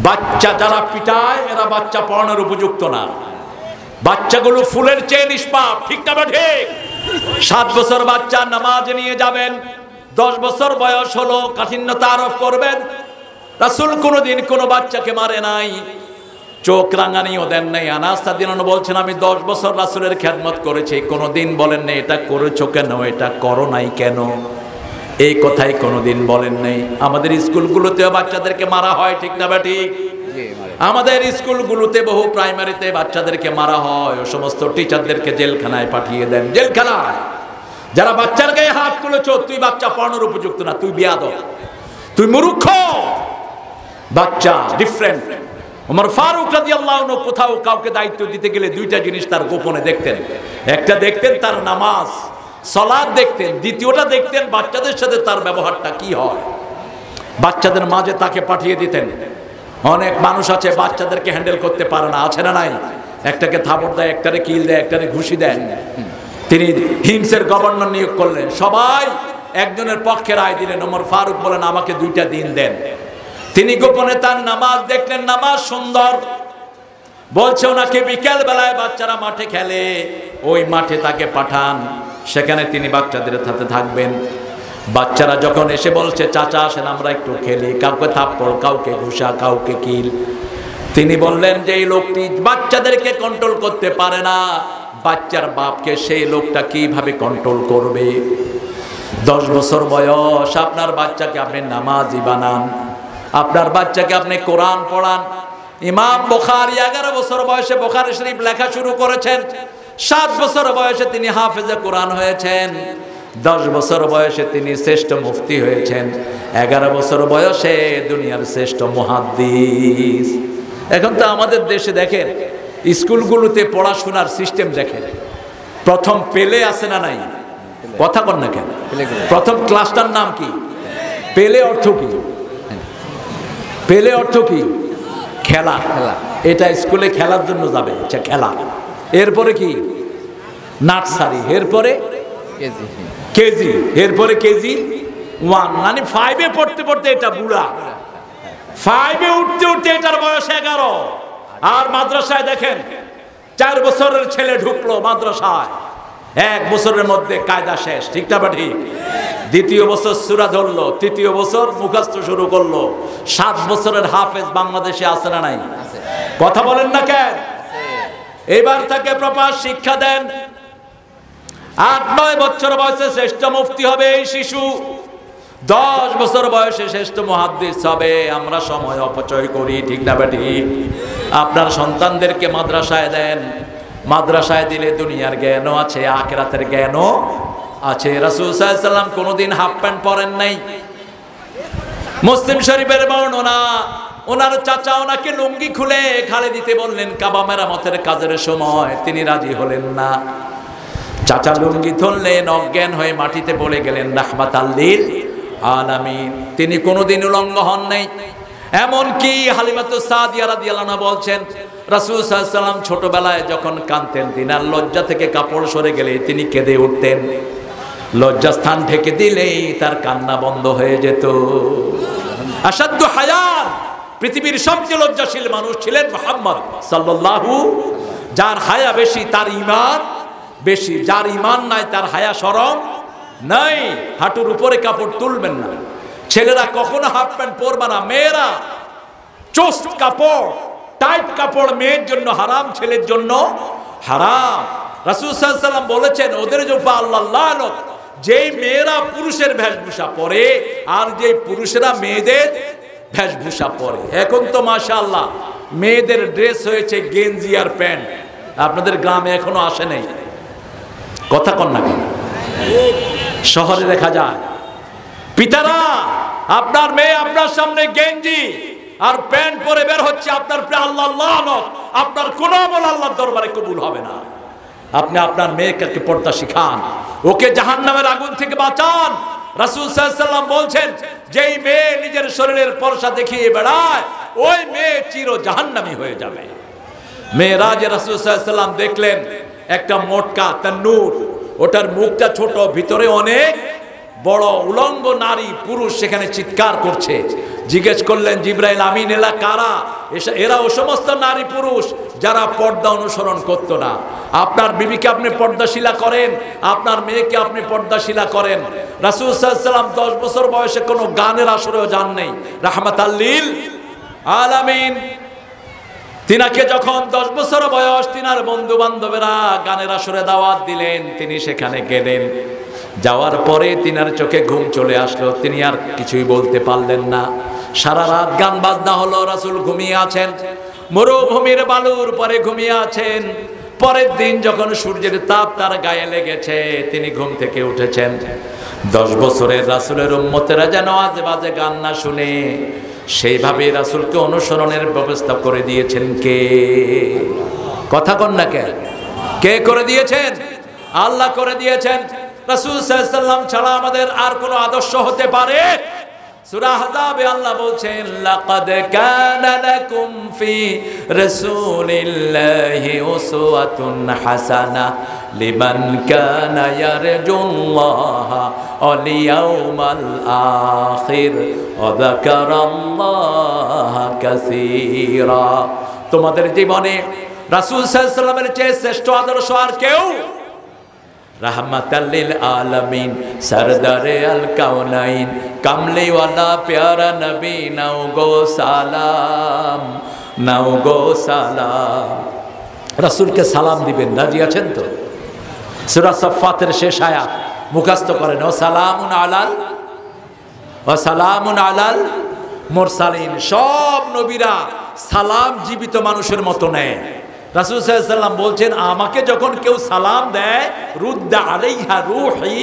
বাচ্চা যারা পিটায় এরা বাচ্চা পড়ানোর উপযুক্ত না। বাচ্চাগুলো ফুলের চেয়ে নিষ্পাপ, ঠিক না? ঠিক। 7 বছর বাচ্চা নামাজ নিয়ে যাবেন, 10 বছর বয়স হলো কাঠিন্যতা আরোপ করবেন। রাসূল কোনোদিন কোনো বাচ্চাকে মারে নাই, চোখ রাঙানিও দেন নাই। আনাস রাদিয়াল্লাহু বলছেন আমি 10 বছর রাসূলের খেদমত করেছি, কোনোদিন বলেন নাই এটা করেছো কেন, এটা করো নাই কেন, এই কথাই কোনোদিন বলেন নাই। আমাদের স্কুলগুলোতেও বাচ্চাদেরকে মারা হয়, ঠিক না? ঠিক। আমাদের স্কুলগুলোতে বহু প্রাইমারিতে বাচ্চাদেরকে মারা হয়। ও সমস্ত টিচারদেরকে জেলখানায় পাঠিয়ে দেন। জেলখানায় যারা বাচ্চার গায়ে হাত তুলেছ, তুই বাচ্চা পড়ানোর উপযুক্ত না, তুই বেয়াদব, তুই মূর্খ। বাচ্চা ডিফারেন্ট। ওমর ফারুক রাদিয়াল্লাহু আনহু কোথাও কাউকে দায়িত্ব দিতে গেলে 2টা জিনিস তার গোপনে দেখতেন। একটা দেখতেন তার নামাজ সালাত দেখতেন, দ্বিতীয়টা দেখতেন বাচ্চাদের সাথে তার ব্যবহারটা কি হয়। বাচ্চাদের মাঝে তাকে পাঠিয়ে দিতেন, অনেক মানুষ আছে বাচ্চাদেরকে হ্যান্ডেল করতে পারে না, আছে না নাই? একটাকে থাপড় দেয়, একটারে কিল দেয়, একটারে ঘুষি দেয়। তিনি হিমসের গভর্নর নিয়োগ করলেন, সবাই একজনের পক্ষে রায় দিলেন। ওমর ফারুক বলেন আমাকে 2টা দিন দেন। তিনি গোপনে তার নামাজ দেখলেন, নামাজ সুন্দর, বলছে ওনাকে বিকেল বেলায় বাচ্চারা মাঠে খেলে, ওই মাঠে তাকে পাঠান, সেখানে তিনি বাচ্চাদের সাথে থাকবেন। বাচ্চারা যখন এসে বলছে চাচা আসেন আমরা একটু খেলি, কাউকে থাপ্পড়, কাউকে ঘুষা, কাউকে কিল, তিনি বললেন যে এই লোকটি বাচ্চাদেরকে কন্ট্রোল করতে পারে না, বাচ্চার বাপকে সেই লোকটা কিভাবে কন্ট্রোল করবে? 10 বছর বয়স আপনার বাচ্চাকে আপনি নামাজি বানান, আপনার বাচ্চাকে আপনি কোরআন পড়ান। ইমাম বুখারী 11 বছর বয়সে বুখারী শরীফ লেখা শুরু করেছেন, 7 বছর বয়সে তিনি হাফেজে কোরআন হয়েছেন, 10 বছর বয়সে তিনি শ্রেষ্ঠ মুফতি হয়েছেন, 11 বছর বয়সে দুনিয়ার শ্রেষ্ঠ মুহাদ্দিস। এখন তো আমাদের দেশে দেখেন স্কুলগুলোতে পড়াশোনার সিস্টেম দেখেন, প্রথম পেলে আছে না নাই? কথা কর না কেন? প্রথম ক্লাসটার নাম কি? পেলে অর্থ কি? পেলে অর্থ কি? খেলা। এটা স্কুলে খেলার জন্য যাবে, আচ্ছা খেলা। এরপরে কি? নার্সারি, এরপরে কেজি, এরপরে কেজি 1, মানে 5-এ পড়তে পড়তে এটা বুড়া, 5-এ উঠতে উঠতে এটার বয়স 11। আর মাদ্রাসায় দেখেন 4 বছরের ছেলে ঢুকলো মাদ্রাসায়, 1 বছরের মধ্যে কায়দা শেষ, ঠিক না? ঠিক। 2য় বছর সূরা ধরলো, 3য় বছর মুখস্থ শুরু করলো। 7 বছরের হাফেজ বাংলাদেশে আছে না নাই? কথা বলেন না কেন? এবার তাকে প্রপার শিক্ষা দেন। 8-9 বছর বয়সে শ্রেষ্ঠ মুফতি হবে এই শিশু, 10 বছর বয়সে শ্রেষ্ঠ মুহাদ্দিস হবে। আমরা সময় অপচয় করি, ঠিক না ঠিক? আপনার সন্তানদেরকে মাদ্রাসায় দেন, মাদ্রাসায় দিলে দুনিয়ার জ্ঞানও আছে, আখিরাতের জ্ঞানও আছে। রাসূল সাল্লাল্লাহু আলাইহি ওয়াসাল্লাম কোনোদিন হাফ প্যান্ট পরেন নাই। মুসলিম শরীফের বর্ণনা, ওনার চাচা ওনাকে লুঙ্গি খুলে খালে দিতে বললেন কাবা মেরামতের কাজের সময়, তিনি রাজি হলেন না। চাচা লুঙ্গি ধরলেন, অজ্ঞান হয়ে মাটিতে পড়ে গেলেন, রাহমাতাল লিল আলামিন। তিনি কোনোদিন উলঙ্গ হন নাই। এমনকি হালিমাতুস সাদিয়া রাদিয়াল্লাহু আনহা বলছেন রাসূল সাল্লাল্লাহু আলাইহি ওয়াসাল্লাম ছোটবেলায় যখন কাঁদতেন, তিনার লজ্জা থেকে কাপড় সরে গেলে তিনি কেঁদে উঠতেন, লজ্জাস্থান ঢেকে দিলেই তার কান্না বন্ধ হয়ে যেত। আসাদ্দু হায়ান, পৃথিবীর সবচেয়ে লজ্জাশীল মানুষ ছিলেন মুহাম্মদ সাল্লাল্লাহু। যার হায়া বেশি তার ঈমান বেশি, যার ঈমান নাই তার হায়া শরম নাই। হাঁটুর উপরে কাপড় তুলবেন না। ছেলেরা কখনো হাফ প্যান্ট পরবে না, মেয়েরা চোস্ট কাপড়, টাইট কাপড় মেয়ের জন্য হারাম, ছেলের জন্য হারাম। রাসূল সাল্লাল্লাহু আলাইহি ওয়াসাল্লাম বলেছেন ওদের উপর আল্লাহর লানত, যেই মেয়েরা পুরুষের বেশভূষা পরে আর যেই পুরুষেরা মেয়েদের বেশভূষা পরে। এখন তো মাশাআল্লাহ মেয়েদের ড্রেস হয়েছে গেঞ্জি আর প্যান্ট, আপনাদের গ্রামে এখনো আসে নাই? কথা কন না কেন? শহরে দেখা যায় পিতারা, আপনার মেয়ে আপনার সামনে গেঞ্জি আর প্যান্ট পরে বের হচ্ছে, আপনার আল্লাহর লানত, আপনার কোন আমল আল্লাহর দরবারে কবুল হবে না। আপনি আপনার মেয়েকে পর্দা শিখান, ওকে জাহান্নামের আগুন থেকে বাঁচান। রাসূল সাল্লাল্লাহু আলাইহি ওয়াসাল্লাম বলছেন যেই মেয়ে নিজের শরীরের পরশা দেখিয়ে বেড়ায় ওই মেয়ে চির জাহান্নামী হয়ে যাবে। মেরাজে রাসূল সাল্লাল্লাহু আলাইহি ওয়াসাল্লাম দেখলেন একটা মোটকা তান্নূর, ওটার মুখটা ছোট, ভিতরে অনেক বড়। উলঙ্গ নারী পুরুষ সেখানে চিৎকার করছে। জিজ্ঞেস করলেন জিবরাইল আমিন এলা কারা? এরা ও সমস্ত নারী পুরুষ যারা পর্দা অনুসরণ করত না। আপনার বিবিকে আপনি পর্দাশীলা করেন, আপনার মেয়েকে আপনি পর্দাশীলা করেন। রাসূল সাল্লাল্লাহু আলাইহি ওয়াসাল্লাম 10 বছর বয়সে কোনো গানের আসরেও যান নাই, রাহমাতাল লিল আলামিন। তিনাকে যখন 10 বছর বয়স তিনার বন্ধু বান্ধবেরা গানের আসরে দাওয়াত দিলেন, তিনি সেখানে গেলেন। যাওয়ার পরে তিনার চোখে ঘুম চলে আসলো, তিনি আর কিছুই বলতে পারলেন না। সারা রাত গান বাজনা হলো, রাসূল ঘুমিয়ে আছেন, মরুভূমির বালুর পরে ঘুমিয়ে আছেন। পরের দিন যখন সূর্যের তাপ তার গায়ে লেগেছে, তিনি ঘুম থেকে উঠেছেন। 10 বছরের রাসূলের উম্মতেরা যেন আজে বাজে গান না শুনে সেইভাবে রাসূলকে অনুসরণের ব্যবস্থা করে দিয়েছেন কে? কথা কন না কে? কে করে দিয়েছেন? আল্লাহ করে দিয়েছেন। রাসূল সাল্লাল্লাহু আলাইহি ওয়াসাল্লাম ছাড়া আমাদের আর কোনো আদর্শ হতে পারে? সূরা আহজাবে আল্লাহ বলছেন লাকাদ কানা লাকুম ফি রাসূলিল্লাহি উসওয়াতুন হাসানাহ লিমান কানা ইয়ারজুল্লাহা ওয়াল ইয়াউমাল আখির ওয়া যাকারাল্লাহা কাসীরা। তোমাদের জীবনে রাসূল সাল্লাল্লাহু আলাইহি ওয়াসাল্লামের চেয়ে শ্রেষ্ঠ আদর্শ আর কেউ? रहमतल लिल आलमीन सरदारे अल कौनाइन कमली वाला प्यारा नबी नौ गो सालाम। रसूल के सालाम दिबेन, राजी आছেন তো? সূরা সাফফাতের শেষ আয়াত মুখস্থ করেন, ও সালামুন আলাল মুরসালিন। সব নবীরা সালাম জীবিত মানুষের মতো নেয়। রাসূল সাল্লাল্লাহু আলাইহি ওয়াসাল্লাম বলছেন, আমাকে যখন কেউ সালাম দেয় রুদ্দা আলাইহা রূহি,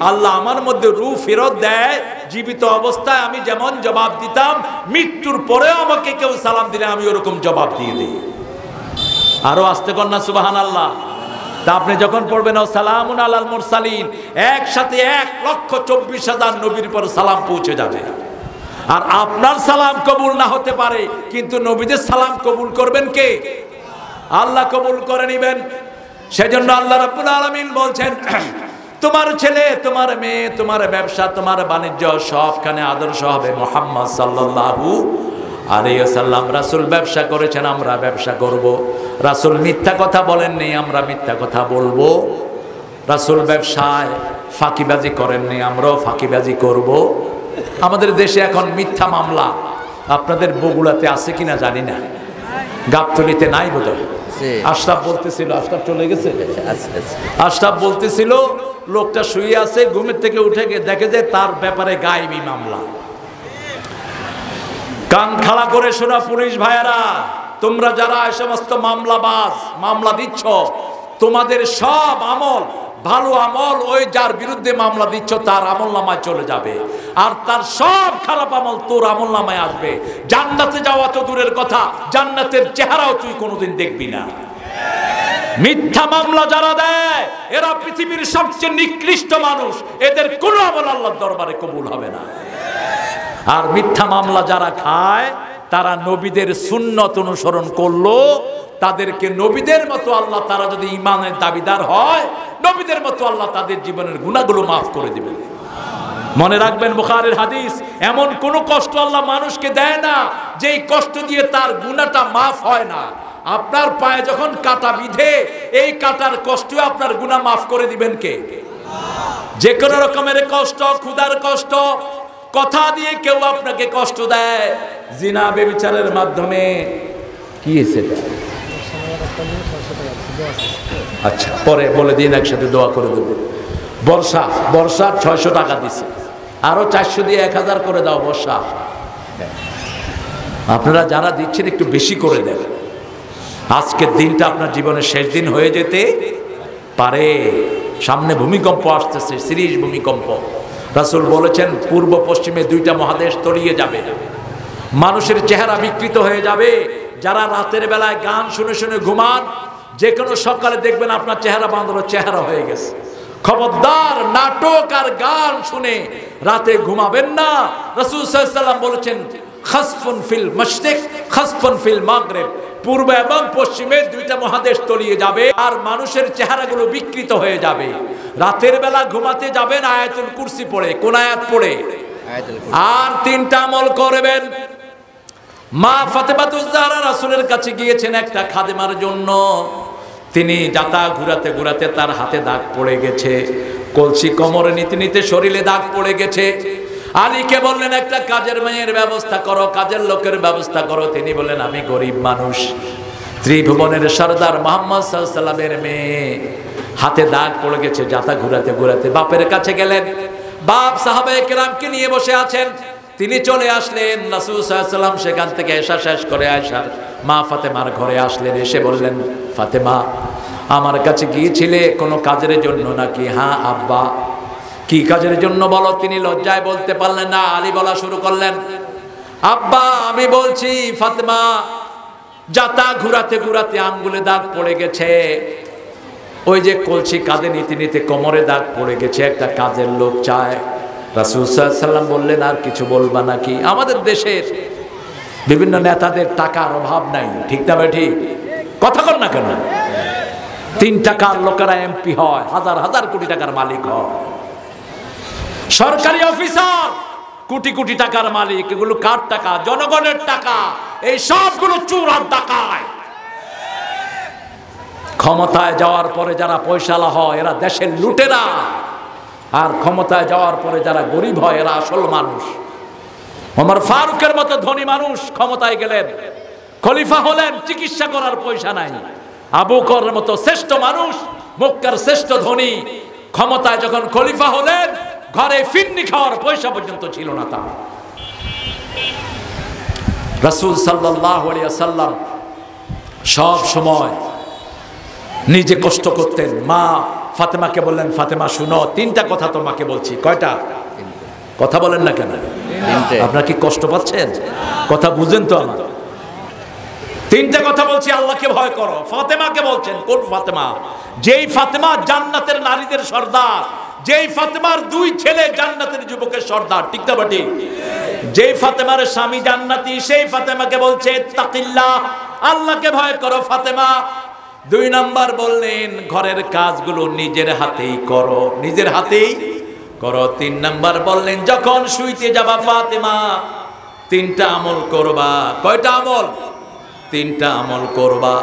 আল্লাহ আমার মধ্যে রূহ ফেরত দেয়। জীবিত অবস্থায় আমি যেমন জবাব দিতাম, মৃত্যুর পরেও আমাকে কেউ সালাম দিলে আমি ওরকম জবাব দিয়ে দিই। আরো আস্তে কর না সুবহানাল্লাহ। তা আপনি যখন পড়বেন ও সালামুন আলাল মুরসালিন, একসাথে 1,24,000 নবীর পর সালাম পৌঁছে যাবে। আর আপনার সালাম কবুল না হতে পারে, কিন্তু নবীদের সালাম কবুল করবেন কে? আল্লাহ কবুল করে নেবেন। সেজন্য আল্লাহ রাব্বুল আলামিন বলছেন, তোমার ছেলে, তোমার মেয়ে, তোমার ব্যবসা, তোমার বাণিজ্য সবখানে আদর্শ হবে মুহাম্মদ সাল্লাল্লাহু আলাইহি ওয়াসাল্লাম। রাসূল ব্যবসা করেছেন, আমরা ব্যবসা করব। রাসূল মিথ্যা কথা বলেননি, আমরা মিথ্যা কথা বলবো। রাসূল ব্যবসায় ফাঁকিবাজি করেননি, আমরাও ফাঁকিবাজি করব। আমাদের দেশে এখন মিথ্যা মামলা, আপনাদের বগুড়াতে আছে কিনা জানি না, গাবতলীতে নাই বোধহয়। আশরাফ বলতেছিল, আশরাফ চলে গেছে, আশরাফ বলতেছিল লোকটা শুয়ে আছে, ঘুমের থেকে উঠে গিয়ে দেখে যে তার ব্যাপারে গায়েবী মামলা। কান খাড়া করে শোনা পুলিশ ভাইয়েরা, তোমরা যারা এই সমস্ত মামলা দিচ্ছ, তোমাদের সব আমল, ভালো আমল ওই যার বিরুদ্ধে মামলা দিচ্ছ তার আমলনামায় চলে যাবে, আর তার সব খারাপ আমল তোর আমলনামায় আসবে। জান্নাতে যাওয়া তো দূরের কথা, জান্নাতের চেহারাও তুই কোনোদিন দেখবি না। মিথ্যা মামলা যারা দেয় এরা পৃথিবীর সবচেয়ে নিকৃষ্ট মানুষ, এদের কোনো আমল আল্লাহর দরবারে কবুল হবে না। আর মিথ্যা মামলা যারা খায় তারা নবীদের সুন্নত অনুসরণ করলো, তাদেরকে নবীদের মতো আল্লাহ, তারা যদি ঈমানের দাবিদার হয়, নবীদের মতো আল্লাহ তাদের জীবনের গুনাহগুলো মাফ করে দিবেন। মনে রাখবেন, বুখারীর হাদিস, এমন কোন কষ্ট আল্লাহ মানুষকে দেয় না যেই কষ্ট দিয়ে তার গুনাহটা মাফ হয় না। আপনার পায়ে যখন কাঁটা বিঁধে, এই কাঁটার কষ্টে আপনার গুনাহ মাফ করে দিবেন কে? যে কোনো রকমের কষ্ট, ক্ষুধার কষ্ট, কথা দিয়ে কেউ আপনাকে কষ্ট দেয়, জিনা ব্যভিচারের মাধ্যমে, কি হয়েছে? আচ্ছা পরে বলে দিন, একসাথে দোয়া করে দেব। বর্ষা 600 টাকা দিছে, আরো 400 দিয়ে 1000 করে দাও বর্ষা। আপনারা যারা দিচ্ছেন একটু বেশি করে দেন। আজকের দিনটা আপনার জীবনের শেষ দিন হয়ে যেতে পারে। সামনে ভূমিকম্প আসতেছে, সিরিজ ভূমিকম্প। রাসূল বলেছেন পূর্ব পশ্চিমে 2টা মহাদেশ তলিয়ে যাবে, মানুষের চেহারা বিকৃত হয়ে যাবে। যারা রাতের বেলায় গান শুনে শুনে ঘুমান, যে কোনো সকালে দেখবেন আপনার চেহারা বাঁধানো চেহারা হয়ে গেছে। খবরদার, নাটক আর গান শুনে রাতে ঘুমাবেন না। রাসূল সাল্লাল্লাহু আলাইহি ওয়াসাল্লাম বলেছেন খাসফুন ফিল মাশরিক খাসফুন ফিল মাগরিব, পূর্ব এবং পশ্চিমে 2টা মহাদেশ তলিয়ে যাবে আর মানুষের চেহারাগুলো বিকৃত হয়ে যাবে। রাতের বেলা ঘুমাতে যাবেন আয়াতুল কুরসি পড়ে। কোন আয়াত পড়ে? আর 3টা আমল করবেন। মা ফাতেমাতুজ জাহরা রাসূলের কাছে গিয়েছেন একটা খাদেমার জন্য। তিনি যাতা ঘুরাতে ঘুরাতে তার হাতে দাগ পড়ে গেছে, কলসি কোমরে নিতে নিতে শরীরে দাগ পড়ে গেছে। আলীকে বললেন একটা কাজের মেয়ের ব্যবস্থা করো, কাজের লোকের ব্যবস্থা করো। তিনি বললেন আমি গরিব মানুষ, ত্রিভুবনের সরদার মুহাম্মদ সাল্লাল্লাহু আলাইহি ওয়াসাল্লামের মেয়ে, হাতে দাগ পড়ে গেছে। যাতা ঘুরাতে ঘুরাতে বাপের কাছে গেলেন। বাপ সাহাবায়ে কেরামকে নিয়ে বসে আছেন। তিনি চলে আসলেন। রাসূল সাল্লাল্লাহু আলাইহি ওয়াসাল্লাম সেখান থেকে এশা শেষ করে আয়েশার মা ফাতেমার ঘরে আসলেন। এসে বললেন, ফাতেমা আমার কাছে গিয়েছিলে কোনো কাজের জন্য নাকি? হ্যাঁ আব্বা। কি কাজের জন্য বলো? তিনি লজ্জায় বলতে পারলেন না। আলী বলা শুরু করলেন, আব্বা আমি বলছি ফাতেমা যাতা ঘুরাতে ঘুরাতে আঙ্গুলে দাগ পড়ে গেছে, ওই যে কলসি কাঁধে নিতে নিতে কোমরে দাগ পড়ে গেছে। একটা কাজের লোক চায়, রাসূল সাল্লাল্লাহু আলাইহি ওয়াসাল্লাম বললেন, আর কিছু বলবা নাকি? আমাদের দেশের বিভিন্ন নেতাদের টাকার অভাব নাই, ঠিক না ভাই? ঠিক কথা কর না কেন? 3 টাকার লোকেরা এমপি হয়, হাজার হাজার কোটি টাকার মালিক হয়। সরকারি অফিসার কোটি কোটি টাকার মালিক। এগুলো কার টাকা? জনগণের টাকা। এই সবগুলো চোর আর ডাকাত। ক্ষমতায় যাওয়ার পরে যারা পয়সালা হয় এরা দেশের লুটেরা, আর ক্ষমতায় যাওয়ার পরে যারা গরিব হয় এরা আসল মানুষ। ওমর ফারুকের মতো ধনী মানুষ ক্ষমতায় গেলেন, খলিফা হলেন, চিকিৎসা করার পয়সা নাই। আবু বকরের মতো শ্রেষ্ঠ মানুষ, মক্কার শ্রেষ্ঠ ধনী, ক্ষমতায় যখন খলিফা হলেন ঘরে ফিন্নি খাওয়ার পয়সা পর্যন্ত ছিল না তার। রাসূল সাল্লাল্লাহু আলাইহি ওয়াসাল্লাম সব সময় নিজে কষ্ট করতেন। মা ফাতেমাকে বললেন, ফাতেমা শুনো, 3টা কথা তোমাকে বলছি। কয়টা কথা বলেন না কেন? আপনারা কি কষ্ট পাচ্ছেন? কথা বুঝেন তো আমার? 3টা কথা বলছি, আল্লাহকে ভয় করো। ফাতেমাকে বলছেন। কোন ফাতেমা? যেই ফাতেমা জান্নাতের নারীদের সর্দার, যেই ফাতেমার 2 ছেলে জান্নাতের যুবকের সর্দার, ঠিক না বাটি? যেই ফাতেমার স্বামী জান্নাতি, সেই ফাতেমাকে বলছে তাকিল্লাহ, আল্লাহকে ভয় করো ফাতেমা। 2 নাম্বার বললেন ঘরের কাজগুলো নিজের হাতেই করো, নিজের হাতেই করো। 3 নাম্বার বললেন যখন শুইতে যাবা ফাতেমা 3টা আমল করবা। কয়টা আমল? 3টা আমল করবা।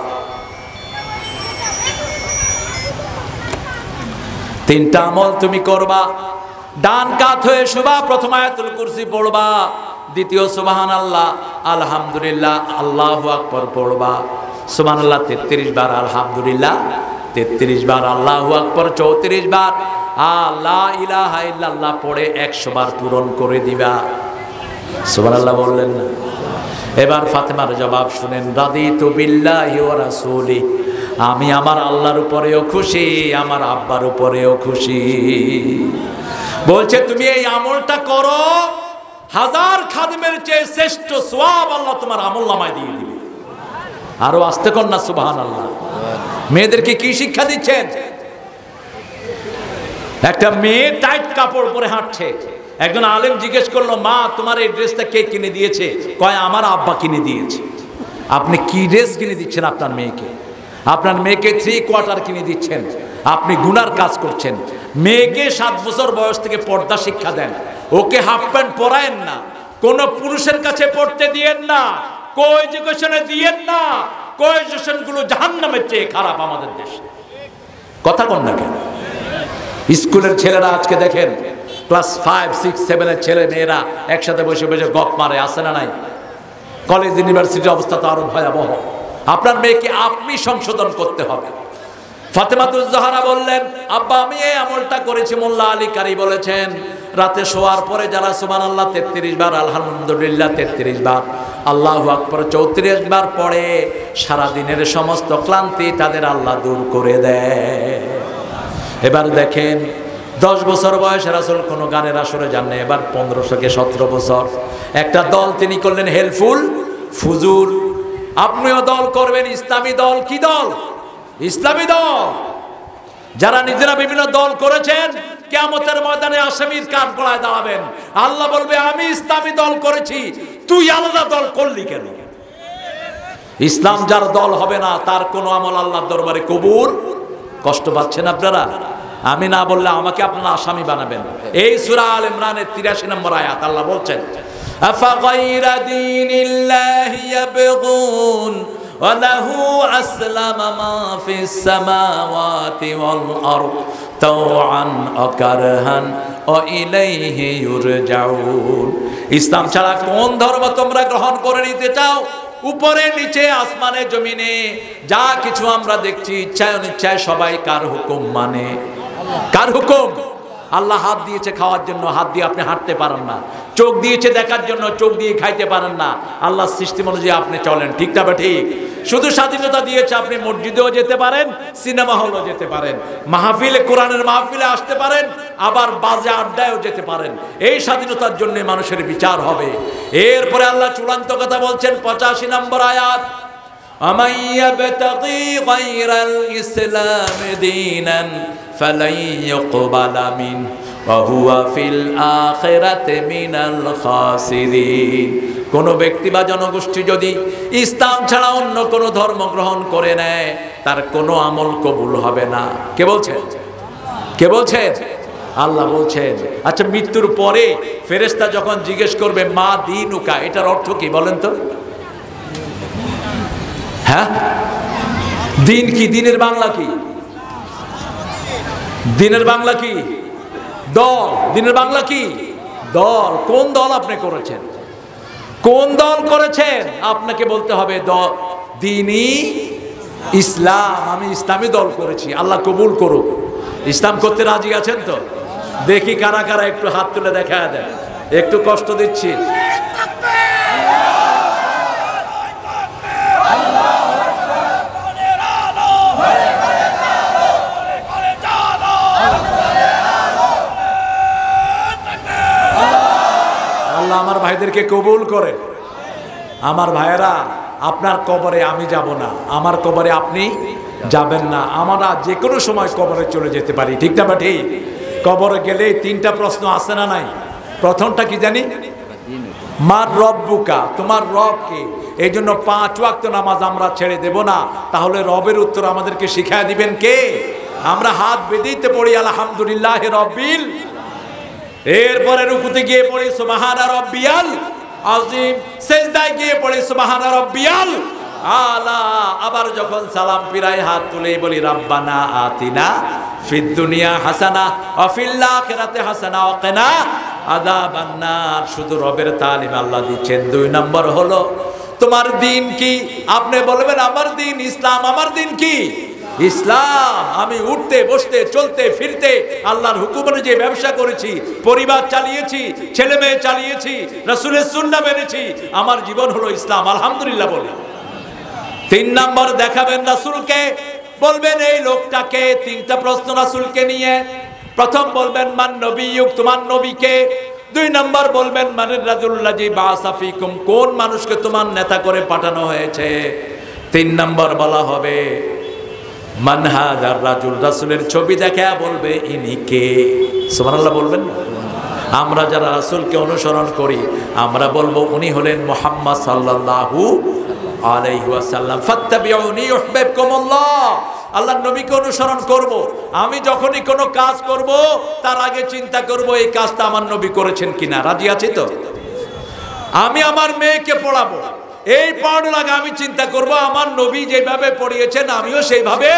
3টা আমল তুমি করবা। ডান কাত হয়ে শুবা, প্রথম আয়াতুল কুরসি পড়বা, দ্বিতীয় সুবহানাল্লাহ, আলহামদুলিল্লাহ, আল্লাহু আকবার পড়বা। সুবহানাল্লাহ 33 বার, আলহামদুলিল্লাহ 33 বার, আল্লাহু আকবার 34 বার, লা ইলাহা ইল্লাল্লাহ পড়ে 100 বার পূরণ করে দিবা। সুবহানাল্লাহ বললেন না? এবার ফাতেমার জবাব শুনেন, রাদিতু বিল্লাহি ওয়া রাসূলি, আমি আমার আল্লাহর উপরেও খুশি, আমার আব্বার উপরেও খুশি। বলছে তুমি এই আমলটা করো, 1000 খাদিমের চেয়ে শ্রেষ্ঠ সওয়াব আল্লাহ তোমার আমলনামায় দিয়ে দিবে। আরো আস্তে কর না সুবহানাল্লাহ। মেয়েদেরকে কি শিক্ষা দিচ্ছেন? একটা মেয়ে টাইট কাপড় পরে হাঁটছে, একজন আলেম জিজ্ঞেস করলো, মা তোমার এই ড্রেসটা কে কিনে দিয়েছে? কয় আমার আব্বা কিনে দিয়েছে। আপনি কি ড্রেস কিনে দিচ্ছেন আপনার মেয়েকে? আপনার মেয়েকে 3 কোয়ার্টার কিনে দিচ্ছেন, আপনি গুনার কাজ করছেন। মেয়েকে 7 বছর বয়স থেকে পর্দা শিক্ষা দেন, ওকে হাফ প্যান্ট পরায়েন না, কোন পুরুষের কাছে পড়তে দিয়েন না, কো-এডুকেশনে দিয়েন না। কো-এডুকেশন গুলো জাহান্নামের চেয়ে খারাপ আমাদের দেশে। কথা কন না কেন? স্কুলের ছেলেরা আজকে দেখেন ক্লাস 5, 6, 7 এর ছেলে মেয়েরা একসাথে বসে বসে গপ মারে, আছে না নাই? কলেজ ইউনিভার্সিটির অবস্থা তো আরো ভয়াবহ। আপনার মেয়েকে আপনি সংশোধন করতে হবে। ফাতেমাতুজ জাহরা বললেন, আব্বা আমি এই আমলটা করেছি। মোল্লা আলী কারি বলেছেন, রাতে শোয়ার পরে যারা সুবহানাল্লাহ 33 বার, আলহামদুলিল্লাহ 33 বার, আল্লাহু আকবার 34 বার পড়ে, সারা দিনের সমস্ত ক্লান্তি তাদের আল্লাহ দূর করে দেয়। এবার দেখেন 10 বছর বয়সে রাসূল কোনো গানের আসরে যান না, এবার 15 থেকে 17 বছর একটা দল তিনি করলেন হেল্পফুল ফুজুল। আপনিও দল করবেন, ইসলামী দল। কি দল? ইসলামী দল। যারা নিজেরা বিভিন্ন দল করেছেন কিয়ামতের ময়দানে আসামির কাঠ গলায় দাঁড়াবেন। আল্লাহ বলবে আমি ইসলামী দল করেছি, তুই আলাদা দল করলি কেন? ইসলাম যার দল হবে না তার কোনো আমল আল্লাহর দরবারে কবুল। কষ্ট পাচ্ছেন আপনারা? আমি না বললে আমাকে আপনারা আসামি বানাবেন। এই সূরা আল ইমরানের 83 নম্বর আয়াত আল্লাহ বলছেন, আফাগাইরা দীনিল্লাহি ইয়াবগুন ওয়া লাহু আসলামা মা ফিস সামাওয়াতি ওয়াল আরদ তাওআন ওয়া কারহান ওয়া ইলাইহি ইউরজাউন। ইসলাম ছাড়া কোন ধর্ম তোমরা গ্রহণ করে নিতে চাও? উপরে নিচে আসমানে জমিনে যা কিছু আমরা দেখছি ইচ্ছায় অনিচ্ছায় সবাই কার হুকুম মানে? কার হুকুম? আল্লাহ হাত দিয়েছে খাওয়ার জন্য, হাত দিয়ে আপনি হাঁটতে পারেন না। চোখ দিয়েছে দেখার জন্য, চোখ দিয়ে খাইতে পারেন না। আল্লাহর সিস্টেম অনুযায়ী আপনি চলেন, ঠিক না? ঠিক। শুধু স্বাধীনতা দিয়েছে, আপনি মসজিদেও যেতে পারেন, সিনেমা হলও যেতে পারেন, মাহফিলে কোরআনের মাহফিলে আসতে পারেন, আবার বাজে আড্ডায়ও যেতে পারেন। এই স্বাধীনতার জন্য মানুষের বিচার হবে। এরপরে আল্লাহ চূড়ান্ত কথা বলছেন 85 নম্বর আয়াত, ومن يبتغي غير الإسلام دينا فلن يقبل منه ওয়া হুয়া ফিল আখিরাতি মিনাল খাসিরিন। কোন ব্যক্তি বা জনগোষ্ঠী যদি ইসলাম ছাড়া অন্য কোন ধর্ম গ্রহণ করে নেয় তার কোনো আমল কবুল হবে না। কে বলছেন? কে বলছেন? আল্লাহ বলছেন। আচ্ছা, মৃত্যুর পরে ফেরেশতা যখন জিজ্ঞেস করবে মা দীনুকা, এটার অর্থ কি বলেন তো? হ্যাঁ, দিন কি? দিনের বাংলা কি? দিনের বাংলা কি? দল। দিনের বাংলা কি? দল। কোন দল আপনি করেছেন? কোন দল করেছেন? আপনাকে বলতে হবে দ্বীনি ইসলাম। আমি ইসলামী দল করেছি, আল্লাহ কবুল করুক। ইসলাম করতে রাজি আছেন তো? দেখি কারা কারা, একটু হাত তুলে দেখা দেয়। একটু কষ্ট দিচ্ছি। আল্লাহ আমার ভাইদেরকে কবুল করেন। আমার ভাইয়েরা, আপনার কবরে আমি যাব না, আমার কবরে আপনি যাবেন না। আমরা যে কোনো সময় কবরে চলে যেতে পারি, ঠিক না? ঠিক। কবরে গেলে তিনটা প্রশ্ন আছে না নাই? প্রথমটা কি জানি? মার রব্বুকা, তোমার রব কে? এই জন্য 5 ওয়াক্ত নামাজ আমরা ছেড়ে দেব না। তাহলে রবের উত্তর আমাদেরকে শিখায় দিবেন কে? আমরা হাত বেঁধেতে পড়ি আলহামদুলিল্লাহ রব্বিল, এরপরে রুকুতে গিয়ে পড়ি সুবহানা রাব্বিয়াল আযীম, সিজদায় গিয়ে পড়ি সুবহানা রাব্বিয়াল আলা। আবার যখন সালাম ফিরাই হাত তুলে বলি রাব্বানা আতিনা ফিদ দুনিয়া হাসানা ওয়া ফিল আখিরাতি হাসানা ওয়া কিনা আযাবান নার। শুধু রবের তালিম আল্লাহ দিচ্ছেন। 2 নম্বর হলো তোমার দিন কি? আপনি বলবেন আমার দিন ইসলাম। আমার দিন কি? ইসলাম। আমি উঠতে বসতে চলতে ফিরতে আল্লাহর হুকুম অনুযায়ী ব্যবসা করেছি, পরিবার চালিয়েছি, ছেলে মেয়ে চালিয়েছি, রাসূলের সুন্নাহ মেনেছি। আমার জীবন হলো ইসলাম, আলহামদুলিল্লাহ বলি। 3 নম্বর দেখাবেন রাসূলকে, বলবেন এই লোকটাকে। 3টা প্রশ্ন রাসূলকে নিয়ে। প্রথম বলবেন মান নবিয়ুক, তোমার নবীকে। 2 নম্বর বলবেন মানির রাজুল্লাযী বাআসা ফীকুম, কোন মানুষকে তোমার নেতা করে পাঠানো হয়েছে। 3 নম্বর বলা হবে মান হাযার রাজুল, রাসূলের ছবি দেখা বলবে ইনি কে। সুবহানাল্লাহ বলবেন। আমরা যারা রাসূলকে অনুসরণ করি আমরা বলবো উনি হলেন মুহাম্মদ সাল্লাল্লাহু আলাইহি ওয়াসাল্লাম। ফাত্তাবিউনি ইউহিব্বুকুমুল্লাহ, আল্লাহর নবীকে অনুসরণ করব। আমি যখনই কোনো কাজ করব তার আগে চিন্তা করব এই কাজটা আমার নবী করেছেন কিনা। রাজি আছি তো? আমি আমার মেয়েকে পড়াবো, এই পড়ানোর আগে আমি চিন্তা করব আমার নবী যেভাবে পড়িয়েছেন আমিও সেইভাবে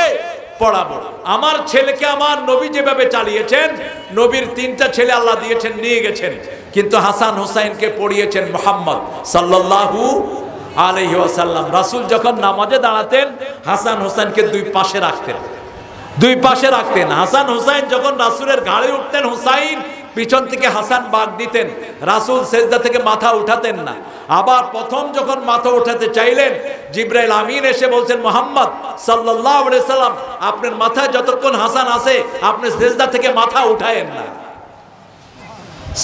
পড়াবো। আমার ছেলেকে আমার নবী যেভাবে চালিয়েছেন, নবীর 3টা ছেলে আল্লাহ দিয়েছেন, নিয়ে গেছেন, কিন্তু হাসান হুসাইনকে পড়িয়েছেন মুহাম্মদ সাল্লাল্লাহু আলাইহি ওয়াসাল্লাম। রাসূল যখন নামাজে দাঁড়াতেন হাসান হুসাইনকে 2 পাশে রাখতেন, 2 পাশে রাখতেন। হাসান হুসাইন যখন রাসূলের ঘাড়ে উঠতেন, হুসাইন পিছন থেকে হাসান বাগ দিতেন। রাসূল সেজদা থেকে মাথা উঠাতেন না। আবার প্রথম যখন মাথা উঠাতে চাইলেন, জিবরাইল আমিন এসে বলছেন মুহাম্মদ সাল্লাল্লাহু আলাইহি সাল্লাম, আপনার মাথায় যতক্ষণ হাসান আছে আপনি সেজদা থেকে মাথা উঠায়েন না।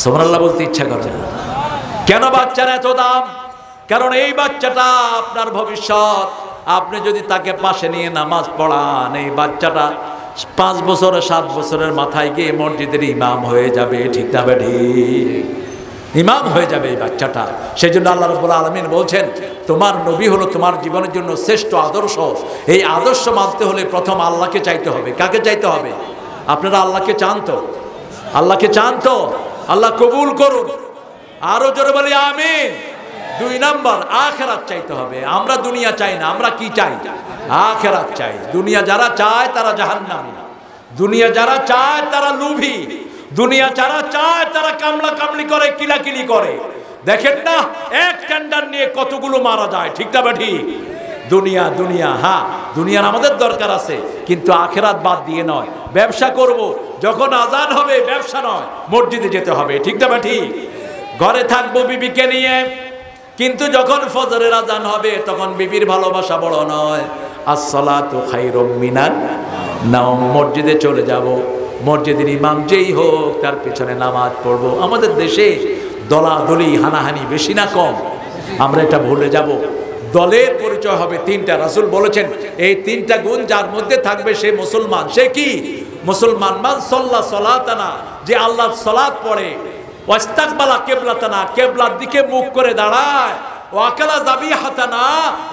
সুবহানাল্লাহ বলতে ইচ্ছা করে। কেন বাচ্চার এত দাম? কারণ এই বাচ্চাটা আপনার ভবিষ্যৎ। আপনি যদি তাকে পাশে নিয়ে নামাজ পড়ান, এই বাচ্চাটা 5 বছর 7 বছরের মাথায় গিয়ে মসজিদের ইমাম হয়ে যাবে, ঠিক না ঠিক? ইমাম হয়ে যাবে এই বাচ্চাটা। সেই জন্য আল্লাহ রাব্বুল আলামিন বলছেন তোমার নবী হলো তোমার জীবনের জন্য শ্রেষ্ঠ আদর্শ। এই আদর্শ মানতে হলে প্রথম আল্লাহকে চাইতে হবে। কাকে চাইতে হবে? আপনারা আল্লাহকে চান তো? আল্লাহকে চান তো? আল্লাহ কবুল করুন। আরো জোরে বলি আমিন। 2 নম্বর আখিরাত চাইতে হবে। আমরা দুনিয়া চাই না, আমরা কি চাই? আখিরাত চাই। দুনিয়া যারা চায় তারা জাহান্নামী, দুনিয়া যারা চায় তারা লোভী, দুনিয়া যারা চায় তারা কামলা কামলি করে, কিলাকিলি করে। দেখেন না এক টেন্ডার নিয়ে কতগুলো মারা যায়, ঠিক না ঠিক? দুনিয়া দুনিয়া, হ্যাঁ দুনিয়ার আমাদের দরকার আছে, কিন্তু আখিরাত বাদ দিয়ে নয়। ব্যবসা করব, যখন আজান হবে ব্যবসা নয়, মসজিদে যেতে হবে, ঠিক না ঠিক? ঘরে থাকবো বিবিকে নিয়ে, কিন্তু যখন ফজরের আজান হবে তখন বিবির ভালোবাসা বড় নয়। আসসালাতু খায়রুম মিনান নাওম, মসজিদে চলে যাব, মসজিদের ইমাম যেই হোক তার পেছনে নামাজ পড়বো। আমাদের দেশে দলাদলি হানাহানি বেশি না কম? আমরা এটা ভুলে যাব। দলের পরিচয় হবে 3টা। রাসূল বলেছেন এই 3টা গুণ যার মধ্যে থাকবে সে মুসলমান। সে কি? মুসলমান মান সাল্লা সালাতানা, যে আল্লাহর সালাত পড়ে, ওয়াস্তাকবালা কিবলাতানা, কিবলার দিকে মুখ করে দাঁড়ায়, ওয়াকালা যাবিহাতানা,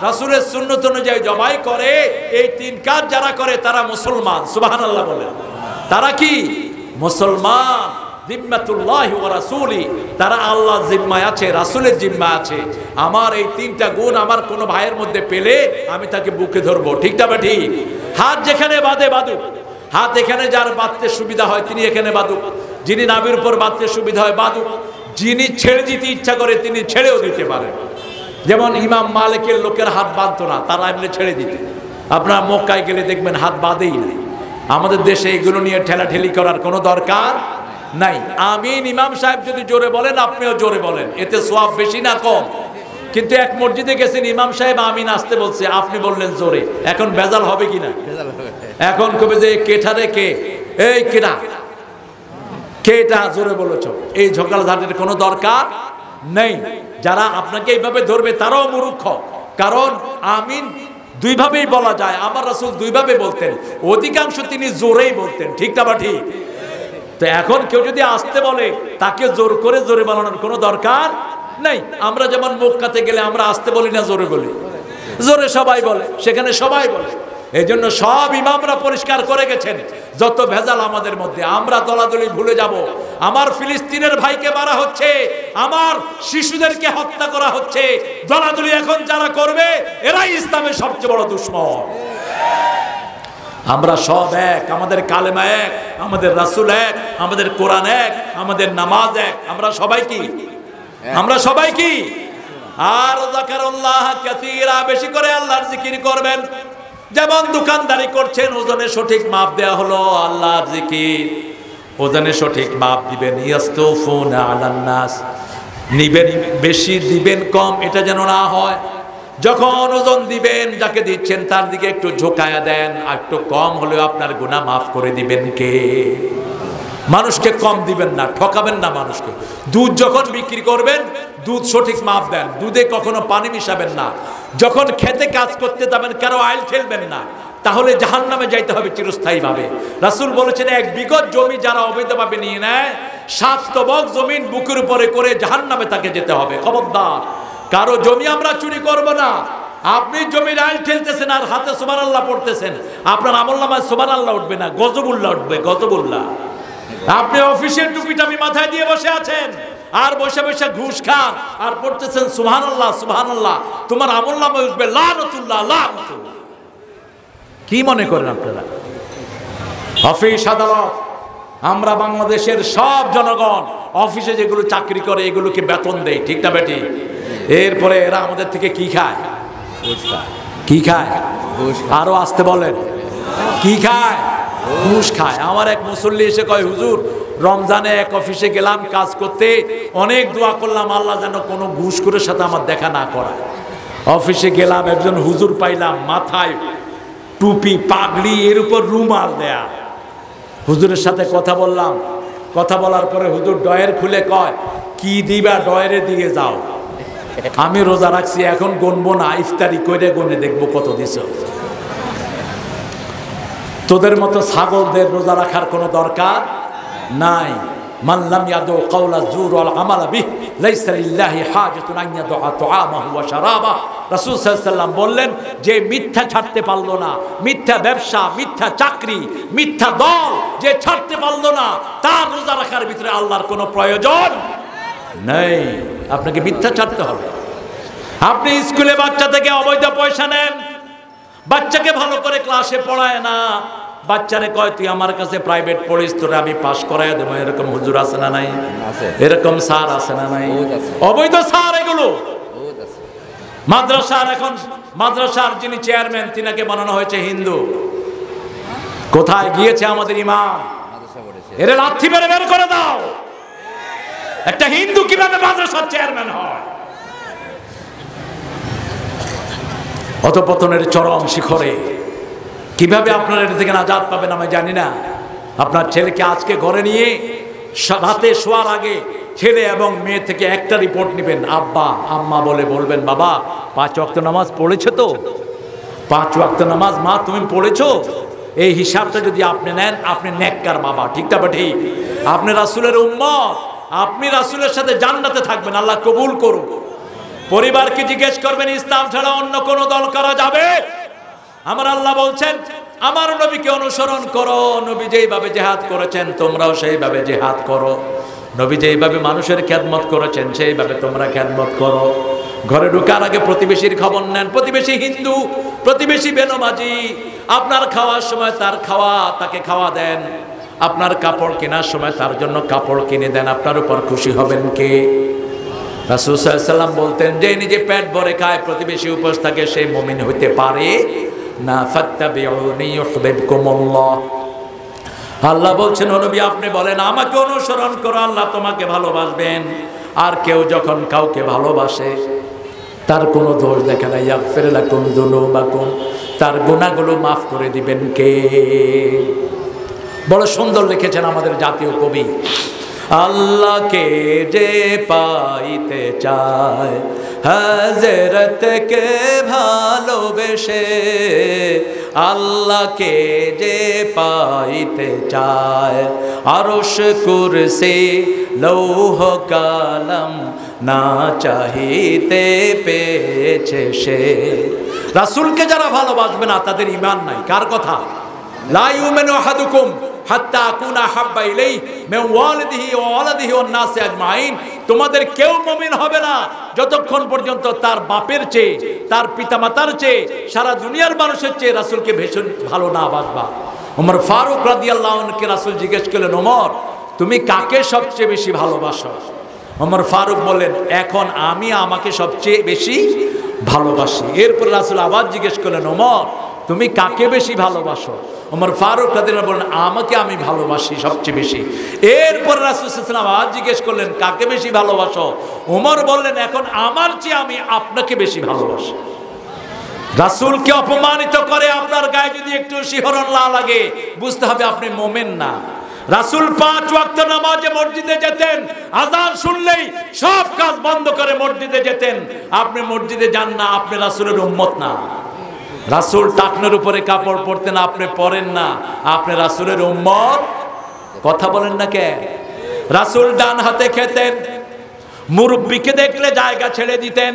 রাসূলের সুন্নাত অনুযায়ী জবাই করে, এই তিন কাজ যারা করে তারা মুসলমান। সুবহানাল্লাহ বলেন। তারা কি মুসলমান? জিম্মাতুল্লাহি ওয়া রাসূলি, তারা আল্লাহর জিম্মায় আছে, রাসূলের জিম্মায় আছে। আমার এই তিনটা গুণ আমার কোনো ভাইয়ের মধ্যে পেলে আমি তাকে বুকে ধরবো, ঠিক না ঠিক? হাত যেখানে বাঁধে বাঁধুক, হাত এখানে যার বাঁধতে সুবিধা হয় তিনি এখানে বাঁধুক, যিনি নাভির উপর বাঁধতে সুবিধা হয় বাঁধুক, যিনি ছেড়ে দিতে ইচ্ছা করে তিনি ছেড়েও দিতে পারেন। যেমন ইমাম মালিকের লোকের হাত বাঁধতো না, তারা এমনি ছেড়ে দিতে। আপনারা মক্কায় গেলে দেখবেন হাত বাঁধেই নাই। আমাদের দেশে এগুলো নিয়ে ঠেলাঠেলি করার কোনো দরকার নাই। আমিন ইমাম সাহেব যদি জোরে বলেন আপনিও জোরে বলেন, এতে সওয়াব বেশি না কম? কিন্তু এক মসজিদে গেছেন, ইমাম সাহেব আমিন আসতে বলছে, আপনি বললেন জোরে, এখন ভেজাল হবে কিনা? এখন কবে যে কেঠারে কে, এই কেটা কেটা জোরে বলেছ, এই ঝগড়াঝাটির কোনো দরকার নেই। যারা আপনাকে এইভাবে ধরবে তারাও মূর্খ, কারণ আমিন দুইভাবেই বলা যায়। আমার রাসূল দুইভাবে বলতেন, অধিকাংশ তিনি জোরেই বলতেন, ঠিক না বা ঠিক? তো এখন কেউ যদি আসতে বলে তাকে জোর করে জোরে বলানোর কোনো দরকার নেই। আমরা যেমন মক্কাতে গেলে আমরা আসতে বলি না, জোরে বলি, জোরে সবাই বলে, সেখানে সবাই বলে। এই জন্য সব ইমামরা পরিষ্কার করে গেছেন যত ভেজাল আমাদের মধ্যে। আমরা দলাদলি ভুলে যাব। আমার ফিলিস্তিনের ভাইকে মারা হচ্ছে, আমার শিশুদেরকে হত্যা করা হচ্ছে, দলাদলি এখন যারা করবে এরাই ইসলামের সবচেয়ে বড় দুশমন। আমরা সব এক, আমাদের কালেমা এক, আমাদের রাসূল এক, আমাদের কোরআন এক, আমাদের নামাজ এক। আমরা সবাই কি? আমরা সবাই কি? আর যাকারুল্লাহ কাসীরা, বেশি করে আল্লাহর জিকির করবেন। যেমন দোকানদারি করছেন, ওজনে সঠিক মাপ দেয়া হলো, আল্লাহর জিকির ওজনে সঠিক মাপ দিবেন। ইয়াস্তাউফুনা আলান নাস, নিবেন বেশি দিবেন কম, এটা যেন না হয়। যখন ওজন দিবেন যাকে দিচ্ছেন তার দিকে একটু ঝোঁকায়া দেন, একটু কম হলেও আপনার গুনাহ মাফ করে দিবেন কে? মানুষকে কম দিবেন না, ঠকাবেন না মানুষকে। দুধ যখন বিক্রি করবেন দুধ সঠিক মাপ দেন, দুধে কখনো পানি মিশাবেন না। যখন খেতে কাজ করতে যাবেন কারো আইল ঠেলবেন না, তাহলে জাহান্নামে যাইতে হবে চিরস্থায়ীভাবে। রাসূল বলেছেন, এক বিঘত জমি যারা অবৈধভাবে নিয়ে নেয়, 7 তবক জমিন বুকের উপরে করে জাহান্নামে তাকে যেতে হবে। খবরদার, কারো জমি আমরা চুরি করব না। আপনি জমির আইল ঠেলতেছেন আর হাতে সুবহানাল্লাহ পড়তেছেন, আপনার আমলনামায় সুবহানাল্লাহ উঠবে না, গজবুল্লাহ উঠবে, গজবুল্লাহ। আপনি অফিসের টুপিটামি মাথায় দিয়ে বসে আছেন আর বসে বসে ঘুষ খান আর পড়তেছেন সুবহানাল্লাহ সুবহানাল্লাহ, তোমার আমলনামায় উঠবে লানাতুল্লাহ লানাতুল্লাহ। কি মনে করেন আপনারা? অফিস আদালত, আমরা বাংলাদেশের সব জনগণ অফিসে যেগুলো চাকরি করে এগুলোকে বেতন দেয়, ঠিক না বেটি? এরপরে এরা আমাদের থেকে কি খায়? কি খায়? আরো আসতে বলেন, কি খায়? ঘুষ খায়। আমার এক মুসল্লি এসে কয়, হুজুর রমজানে এক অফিসে গেলাম কাজ করতে, অনেক দোয়া করলাম আল্লাহ যেন কোনো ঘুষখোরের সাথে আমার দেখা না করায়। অফিসে গেলাম, একজন হুজুর পাইলাম, মাথায় টুপি পাগড়ি, এর উপর রুমাল দেয়া। হুজুরের সাথে কথা বললাম, কথা বলার পরে হুজুর ডয়ের খুলে কয়, কি দিবা ডয়ের দিয়ে যাও। আমি রোজা রাখছি, এখন গুনবো না, ইফতারি করে গুনে দেখবো কত দিছ। তোদের মতো ছাগলদের রোজা রাখার কোনো দরকার নাই। মান লাম ইয়াদু কাওলা যুর ওয়াল আমালা বিহি লাইসা লিল্লাহি হাজাতুন আন ইয়াদুআ তুআমাহু ওয়া শারাবাহু। রাসূল সাল্লাল্লাহু আলাইহি ওয়াসাল্লাম বললেন, যে মিথ্যা ছাড়তে পারলো না, মিথ্যা ব্যবসা, মিথ্যা চাকরি, মিথ্যা দল যে ছাড়তে পারলো না, তার রোজা রাখার ভিতরে আল্লাহর কোনো প্রয়োজন নেই। আপনাকে মিথ্যা ছাড়তে হবে। আপনি স্কুলে বাচ্চা থেকে অবৈধ পয়সা নেন, বাচ্চাকে ভালো করে ক্লাসে পড়ায় না, বাচ্চারে কয় তুই আমার কাছে প্রাইভেট পড়িস, তোরা আমি পাস করাই দেবো। এরকম হুজুর আছে না নাই? এরকম স্যার আছে না নাই? অবৈধ স্যার এগুলো। মাদ্রাসার, এখন মাদ্রাসার যিনি চেয়ারম্যান তিনাকে বানানো হয়েছে হিন্দু। কোথায় গিয়েছে আমাদের ইমাম? এর লাথি মেরে বের করে দাও। একটা হিন্দু কিভাবে মাদ্রাসার চেয়ারম্যান হয়? অধঃপতনের চরম শিখরে। কিভাবে আপনারা এটা থেকে নাজাত পাবেন আমি জানি না। আপনার ছেলেকে আজকে ঘরে নিয়ে রাতে শোয়ার আগে ছেলে এবং মেয়ে থেকে একটা রিপোর্ট নেবেন, আব্বা আম্মা বলে বলবেন, বাবা 5 ওয়াক্ত নামাজ পড়েছো তো? 5 ওয়াক্ত নামাজ মা তুমি পড়েছো? এই হিসাবটা যদি আপনি নেন, আপনি নেককার বাবা, ঠিক না? ঠিক। আপনি রাসূলের উম্মত, আপনি রাসূলের সাথে জান্নাতে থাকবেন, আল্লাহ কবুল করুন। পরিবারকে জিজ্ঞেস করবেন ইসলাম ছাড়া অন্য কোন দল করা যাবে? আমার আল্লাহ বলছেন আমার নবীকে অনুসরণ করো, নবী যেইভাবে জিহাদ করেছেন তোমরাও সেইভাবে জিহাদ করো, নবী যেইভাবে মানুষের খেদমত করেছেন সেইভাবে তোমরা খেদমত করো। ঘরে ঢোকার আগে প্রতিবেশীর খবর নেন, প্রতিবেশী হিন্দু, প্রতিবেশী বেনমাজি, আপনার খাওয়ার সময় তার খাওয়া তাকে খাওয়া দেন, আপনার কাপড় কেনার সময় তার জন্য কাপড় কিনে দেন, আপনার উপর খুশি হবেন কে? রাসূল সাল্লাল্লাহু আলাইহি ওয়াসাল্লাম বলতেন যে নিজে পেট ভরে খায়, প্রতিবেশী উপোস থাকে, সে মুমিন হইতে পারে না। ফাত্তাবিউনি ইউহিব্বুকুমুল্লাহ। আল্লাহ বলছেন ও নবী আপনি বলেন আমাকে অনুসরণ করো, আল্লাহ তোমাকে ভালোবাসবেন। আর কেউ যখন কাউকে ভালোবাসে তার কোনো দোষ দেখে না, ইয়াগফির লাকুম যুনুবাকুম, তার গুনাহগুলো মাফ করে দিবেন কে? বড় সুন্দর লিখেছেন আমাদের জাতীয় কবি, আল্লাহকে যে পাইতে চায় হযরতকে ভালোবেসে, আল্লাহকে যে পাইতে চায় আরশ কুরসি লৌহ কালাম না চাহিতে পেয়েছে সে। রাসূলকে যারা ভালোবাসবে না তাদের ঈমান নাই। কার কথা? লা ইউমিনু আহাদুকুম হাত্তা আকুনা হাব্বা ইলাইহি মিন ওয়ালিদিহি ওয়া ওয়ালাদিহি ওয়ান নাসি আজমাইন। তোমাদের কেউ মুমিন হবে না যতক্ষণ পর্যন্ত তার বাপের চেয়ে, তার পিতামাতার চেয়ে, সারা দুনিয়ার মানুষের চেয়ে রাসূলকে ভীষণ ভালো না বাসবা। ওমর ফারুক রাদিয়াল্লাহু আনহুকে রাসূল জিজ্ঞেস করলেন, ওমর তুমি কাকে সবচেয়ে বেশি ভালোবাসো? ওমর ফারুক বললেন, এখন আমি আমাকে সবচেয়ে বেশি ভালোবাসি। এরপর রাসূল আবার জিজ্ঞেস করলেন, ওমর তুমি কাকে বেশি ভালোবাসো? ওমর ফারুক রাদিয়াল্লাহু বললেন, আমাকে আমি ভালোবাসি সবচেয়ে বেশি। এরপর রাসূল সাল্লাল্লাহু আলাইহি ওয়াসাল্লাম আবার জিজ্ঞেস করলেন, কাকে বেশি ভালোবাসো? ওমর বললেন, এখন আমার চেয়ে আমি আপনাকে বেশি ভালোবাসি। রাসূলকে অপমানিত করে আপনার গায়ে যদি একটু শিহরণ না লাগে, বুঝতে হবে আপনি মুমিন না। রাসূল 5 ওয়াক্ত নামাজে মসজিদে যেতেন, আযান শুনলেই সব কাজ বন্ধ করে মসজিদে যেতেন। আপনি মসজিদে যান না, আপনি রাসূলের উম্মত না। রাসূল টাকনোর উপরে কাপড় পরতেন, আপনি পরেন না, আপনি রাসূলের উম্মত। কথা বলেন না কে? রাসূল ডান হাতে খেতেন, মুরব্বিকে দেখলে জায়গা ছেড়ে দিতেন,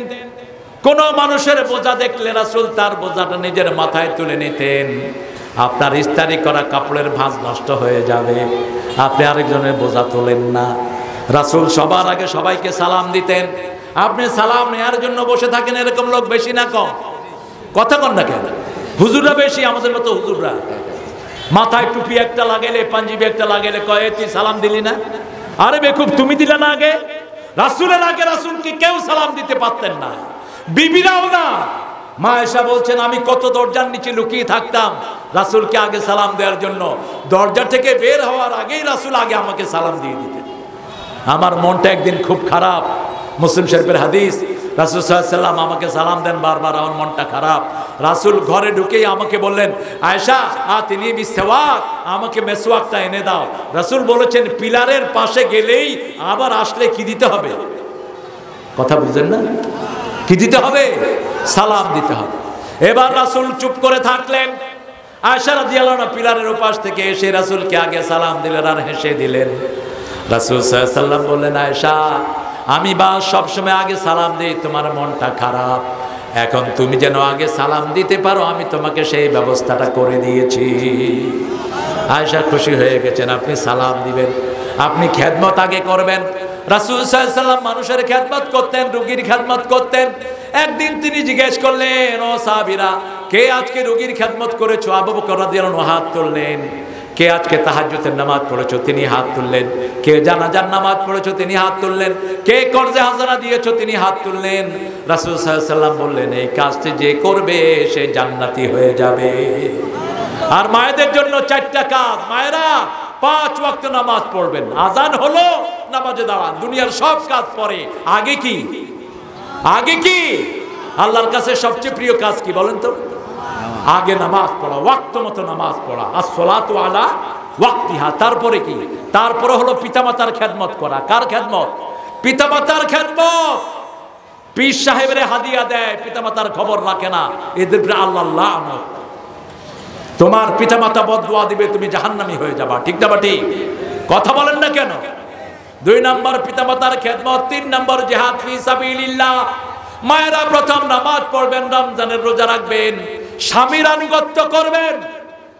কোন মানুষের বোঝা দেখলে রাসূল তার বোঝাটা নিজের মাথায় তুলে নিতেন। আপনার ইস্তারি করা কাপড়ের ভাঁজ নষ্ট হয়ে যাবে, আপনি আরেকজনের বোঝা তোলেন না। রাসূল সবার আগে সবাইকে সালাম দিতেন, আপনি সালাম নেওয়ার জন্য বসে থাকেন। এরকম লোক বেশি না কম? কথা কন না কেন? হুজুররা বেশি, আমাদের মতো হুজুররা মাথায় টুপি একটা লাগাইলে, পাঞ্জাবি একটা লাগাইলে কয় তুই সালাম দিলি না? আরে বেকুব, তুমি দিলে না আগে? রাসূলের আগে রাসূলকে কেউ সালাম দিতে পারতেন না, বিবিরাও না। মা আয়েশা বলছেন আমি কত দরজার নিচে লুকিয়ে থাকতাম রাসূলকে আগে সালাম দেওয়ার জন্য। দরজা থেকে বের হওয়ার আগেই রাসূল আগে আমাকে সালাম দিয়ে দিতেন। আমার মনটা একদিন খুব খারাপ, মুসলিম শরীফের হাদিস, রাসূল সাল্লাল্লাহু আলাইহি ওয়াসাল্লাম আমাকে সালাম দেন বারবার, আমার মনটা খারাপ। রাসূল ঘরে ঢুকেই আমাকে বললেন, আয়েশা তিনি মিসওয়াক, আমাকে মেসওয়াকটা এনে দাও। রাসূল বলেছেন পিলারের পাশে গেলেই আবার আসলে কি দিতে হবে? কথা বুঝেন না? কি দিতে হবে? সালাম দিতে হবে। এবার রাসূল চুপ করে থাকলেন। আয়েশা রাদিয়াল্লাহু আনহা পিলারের ওপাশ থেকে এসে রাসূলকে আগে সালাম দিলেন আর হেসে দিলেন। রাসূল সাল্লাল্লাহু আলাইহি ওয়াসাল্লাম বললেন, আয়েশা আমি বা সবসময় আগে সালাম দিই, তোমার মনটা খারাপ, এখন তুমি যেন আগে সালাম দিতে পারো আমি তোমাকে সেই ব্যবস্থাটা করে দিয়েছি। আয়েশা খুশি হয়ে গেছেন, আপনি সালাম দিবেন, আপনি খেদমত আগে করবেন। রাসূল সাল্লাল্লাহু আলাইহি ওয়াসাল্লাম মানুষের খেদমত করতেন, রোগীর খেদমত করতেন। একদিন তিনি জিজ্ঞেস করলেন, ও সাহাবীরা কে আজকে রোগীর খেদমত করেছো? আবু বকর রাদিয়াল্লাহু আনহু হাত তুললেন। কে আজকে তাহাজ্জুদের নামাজ পড়েছো? তিনি হাত তুললেন। কে জানাজার নামাজ পড়েছো? তিনি হাত তুললেন। কে কর্জে হাজারা দিয়েছো? তিনি হাত তুললেন। রাসূল সাল্লাল্লাহু আলাইহি ওয়াসাল্লাম বললেন, এই কাজটি যে করবে সে জান্নাতি হয়ে যাবে। আর মায়েদের জন্য 4টা কাজ, মায়েরা 5 ওয়াক্ত নামাজ পড়বেন, আজান হলো নামাজে দাঁড়ান, দুনিয়ার সব কাজ পরে, আগে কি? আগে কি? আল্লাহর কাছে সবচেয়ে প্রিয় কাজ কি বলেন তো? আগে নামাজ পড়া, ওয়াক্ত মতো নামাজ পড়া, আসসালাতু আলা ওয়াক্তিহা। তারপরে কি? তারপরে হলো পিতামাতার খেদমত করা। কার খেদমত? পিতামাতার খেদমত। পীর সাহেবের হাদিয়া দেয়, পিতামাতার খবর রাখে না, এদের উপরে আল্লাহর লানত। তোমার পিতামাতা বদদুয়া দিবে, তুমি জাহান্নামী হয়ে যাবা। ঠিক না বাটি? কথা বলেন না কেন? 2 নম্বর পিতামাতার খেদমত, 3 নম্বর জিহাদ ফি সাবিলিল্লাহ। মায়েরা প্রথম নামাজ পড়বেন, রমজানের রোজা রাখবেন, স্বামীর আনুগত্য করবেন।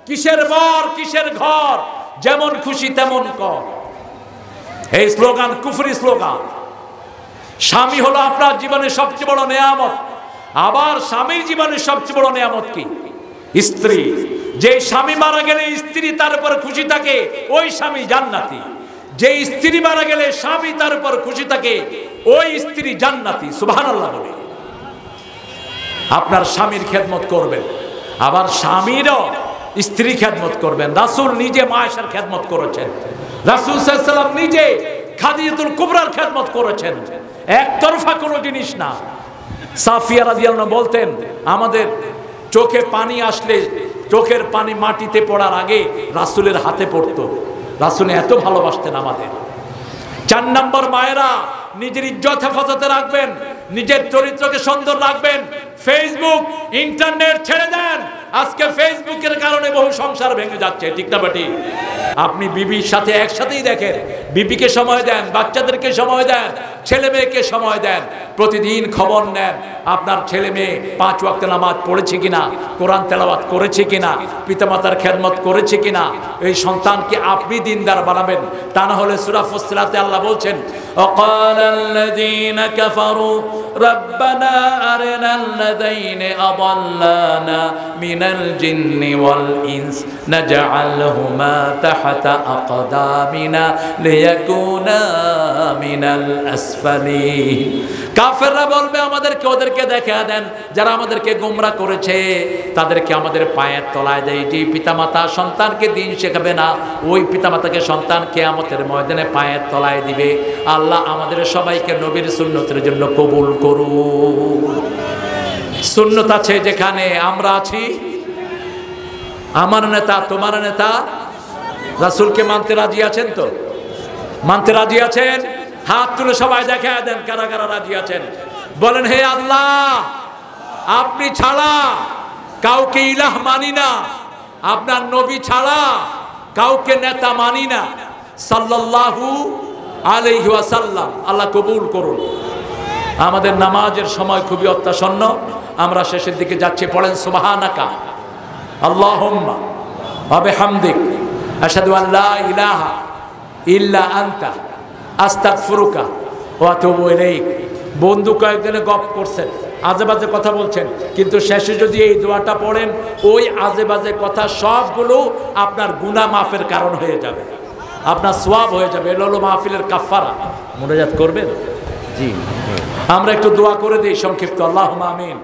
কিসের বর কিসের ঘর, যেমন খুশি তেমন কর, এই স্লোগান কুফরি স্লোগান। স্বামী হলো আপনার জীবনের সবচেয়ে বড় নেয়ামত। আবার স্বামীর জীবনের সবচেয়ে বড় নেয়ামত কি? স্ত্রী। যে স্বামী মারা গেলে স্ত্রী তার উপর খুশি থাকে, ওই স্বামী জান্নাতি। যে স্ত্রী মারা গেলে স্বামী তার উপর খুশি থাকে, ওই স্ত্রী জান্নাতি। সুবহানাল্লাহ বলে আপনার স্বামীর খেদমত করবেন, আবার স্বামীরও স্ত্রী খেদমত করবেন। রাসূল নিজে মা আয়েশার খেদমত করেছেন, রাসূল সাল্লাল্লাহু আলাইহি ওয়াসাল্লাম নিজে খাদিজাতুল কুবরার খেদমত করেছেন। একতরফা কোনো জিনিস না। সাফিয়া রাদিয়াল্লাহু আনহা বলতেন, আমাদের চোখে পানি আসলে চোখের পানি মাটিতে পড়ার আগে রাসূলের হাতে পড়তো। রাসূল এত ভালোবাসতেন আমাদের। 4 নম্বর, মায়েরা নিজের ইজ্জত হেফাজতে রাখবেন, নিজের চরিত্রকে সুন্দর রাখবেন। ফেসবুক ইন্টারনেট ছেড়ে দেন। আজকে ফেসবুকের কারণে বহু সংসার ভেঙে যাচ্ছে। ঠিক না বেটি? আপনি বিবির সাথে একসাথেই দেখেন, বিবিকে সময় দেন, বাচ্চাদেরকে সময় দেন, ছেলে মেয়েকে সময় দেন, প্রতিদিন খবর নেন আপনার ছেলে মেয়ে 5 ওয়াক্ত নামাজ পড়েছে কিনা, কোরআন তেলাওয়াত করেছে কিনা, পিতামাতার খেদমত করেছে কিনা। এই সন্তানকে আপনি দিনদার বানাবেন। তা না হলে সূরা ফুসসিলাতে আল্লাহ বলছেন, ওয়াকালাল্লাযীনা কাফারু রাব্বানা আরিনাল্লাযীনা আযাল্লানা মিনাল জিন্নি ওয়াল ইনস নাজআলহুমা তাহতা আকদামিনা লিয়াকুনা মিনাল আসফালিন। কাফেররা বলবে, আমাদেরকে ওদেরকে দেখা দেন যারা আমাদেরকে গোমরা করেছে, তাদেরকে আমাদের পায়ের তলায় দেয়। যে পিতামাতা সন্তানকে দিন শেখাবে না, ওই পিতামাতাকে সন্তান কিয়ামতের ময়দানে পায়ের তলায় দিবে। আল্লাহ আমাদের সবাইকে নবীর সুন্নতের জন্য কবুল করুন। সুন্নত আছে যেখানে আমরা আছি। আমার নেতা তোমার নেতা রাসূলকে মানতে রাজি আছেন তো? মানতে রাজি আছেন? হাত তুলে সবাই দেখা দেন কারা কারা রাজি আছেন। বলেন, হে আল্লাহ, আপনি ছাড়া কাউকে ইলাহ মানি না, আপনার নবী ছাড়া কাউকে নেতা মানি না। সাল্লাল্লাহু আলাইহি ওয়াসাল্লাম। আল্লাহ কবুল করুন। আমাদের নামাজের সময় খুবই অত্যাসন্ন, আমরা শেষের দিকে যাচ্ছি। পড়েন সুবহানাকা আল্লাহুম্মা ওয়া বিহামদিক আশহাদু আল লা ইলাহা ইল্লা আনতা আস্তাগফিরুকা ওয়া আতুবু ইলাইক। বন্ধু কয়েকজনে গপ করছেন, আজে বাজে কথা বলছেন, কিন্তু শেষে যদি এই দোয়াটা পড়েন, ওই আজে বাজে কথা সবগুলো আপনার গুনাহ মাফের কারণ হয়ে যাবে, আপনার সওয়াব হয়ে যাবে। এটা হলো মাহফিলের কাফারা। মুনাজাত করবেন? জি, আমরা একটু দোয়া করে দিই সংক্ষিপ্ত। আল্লাহুম্মা আমিন।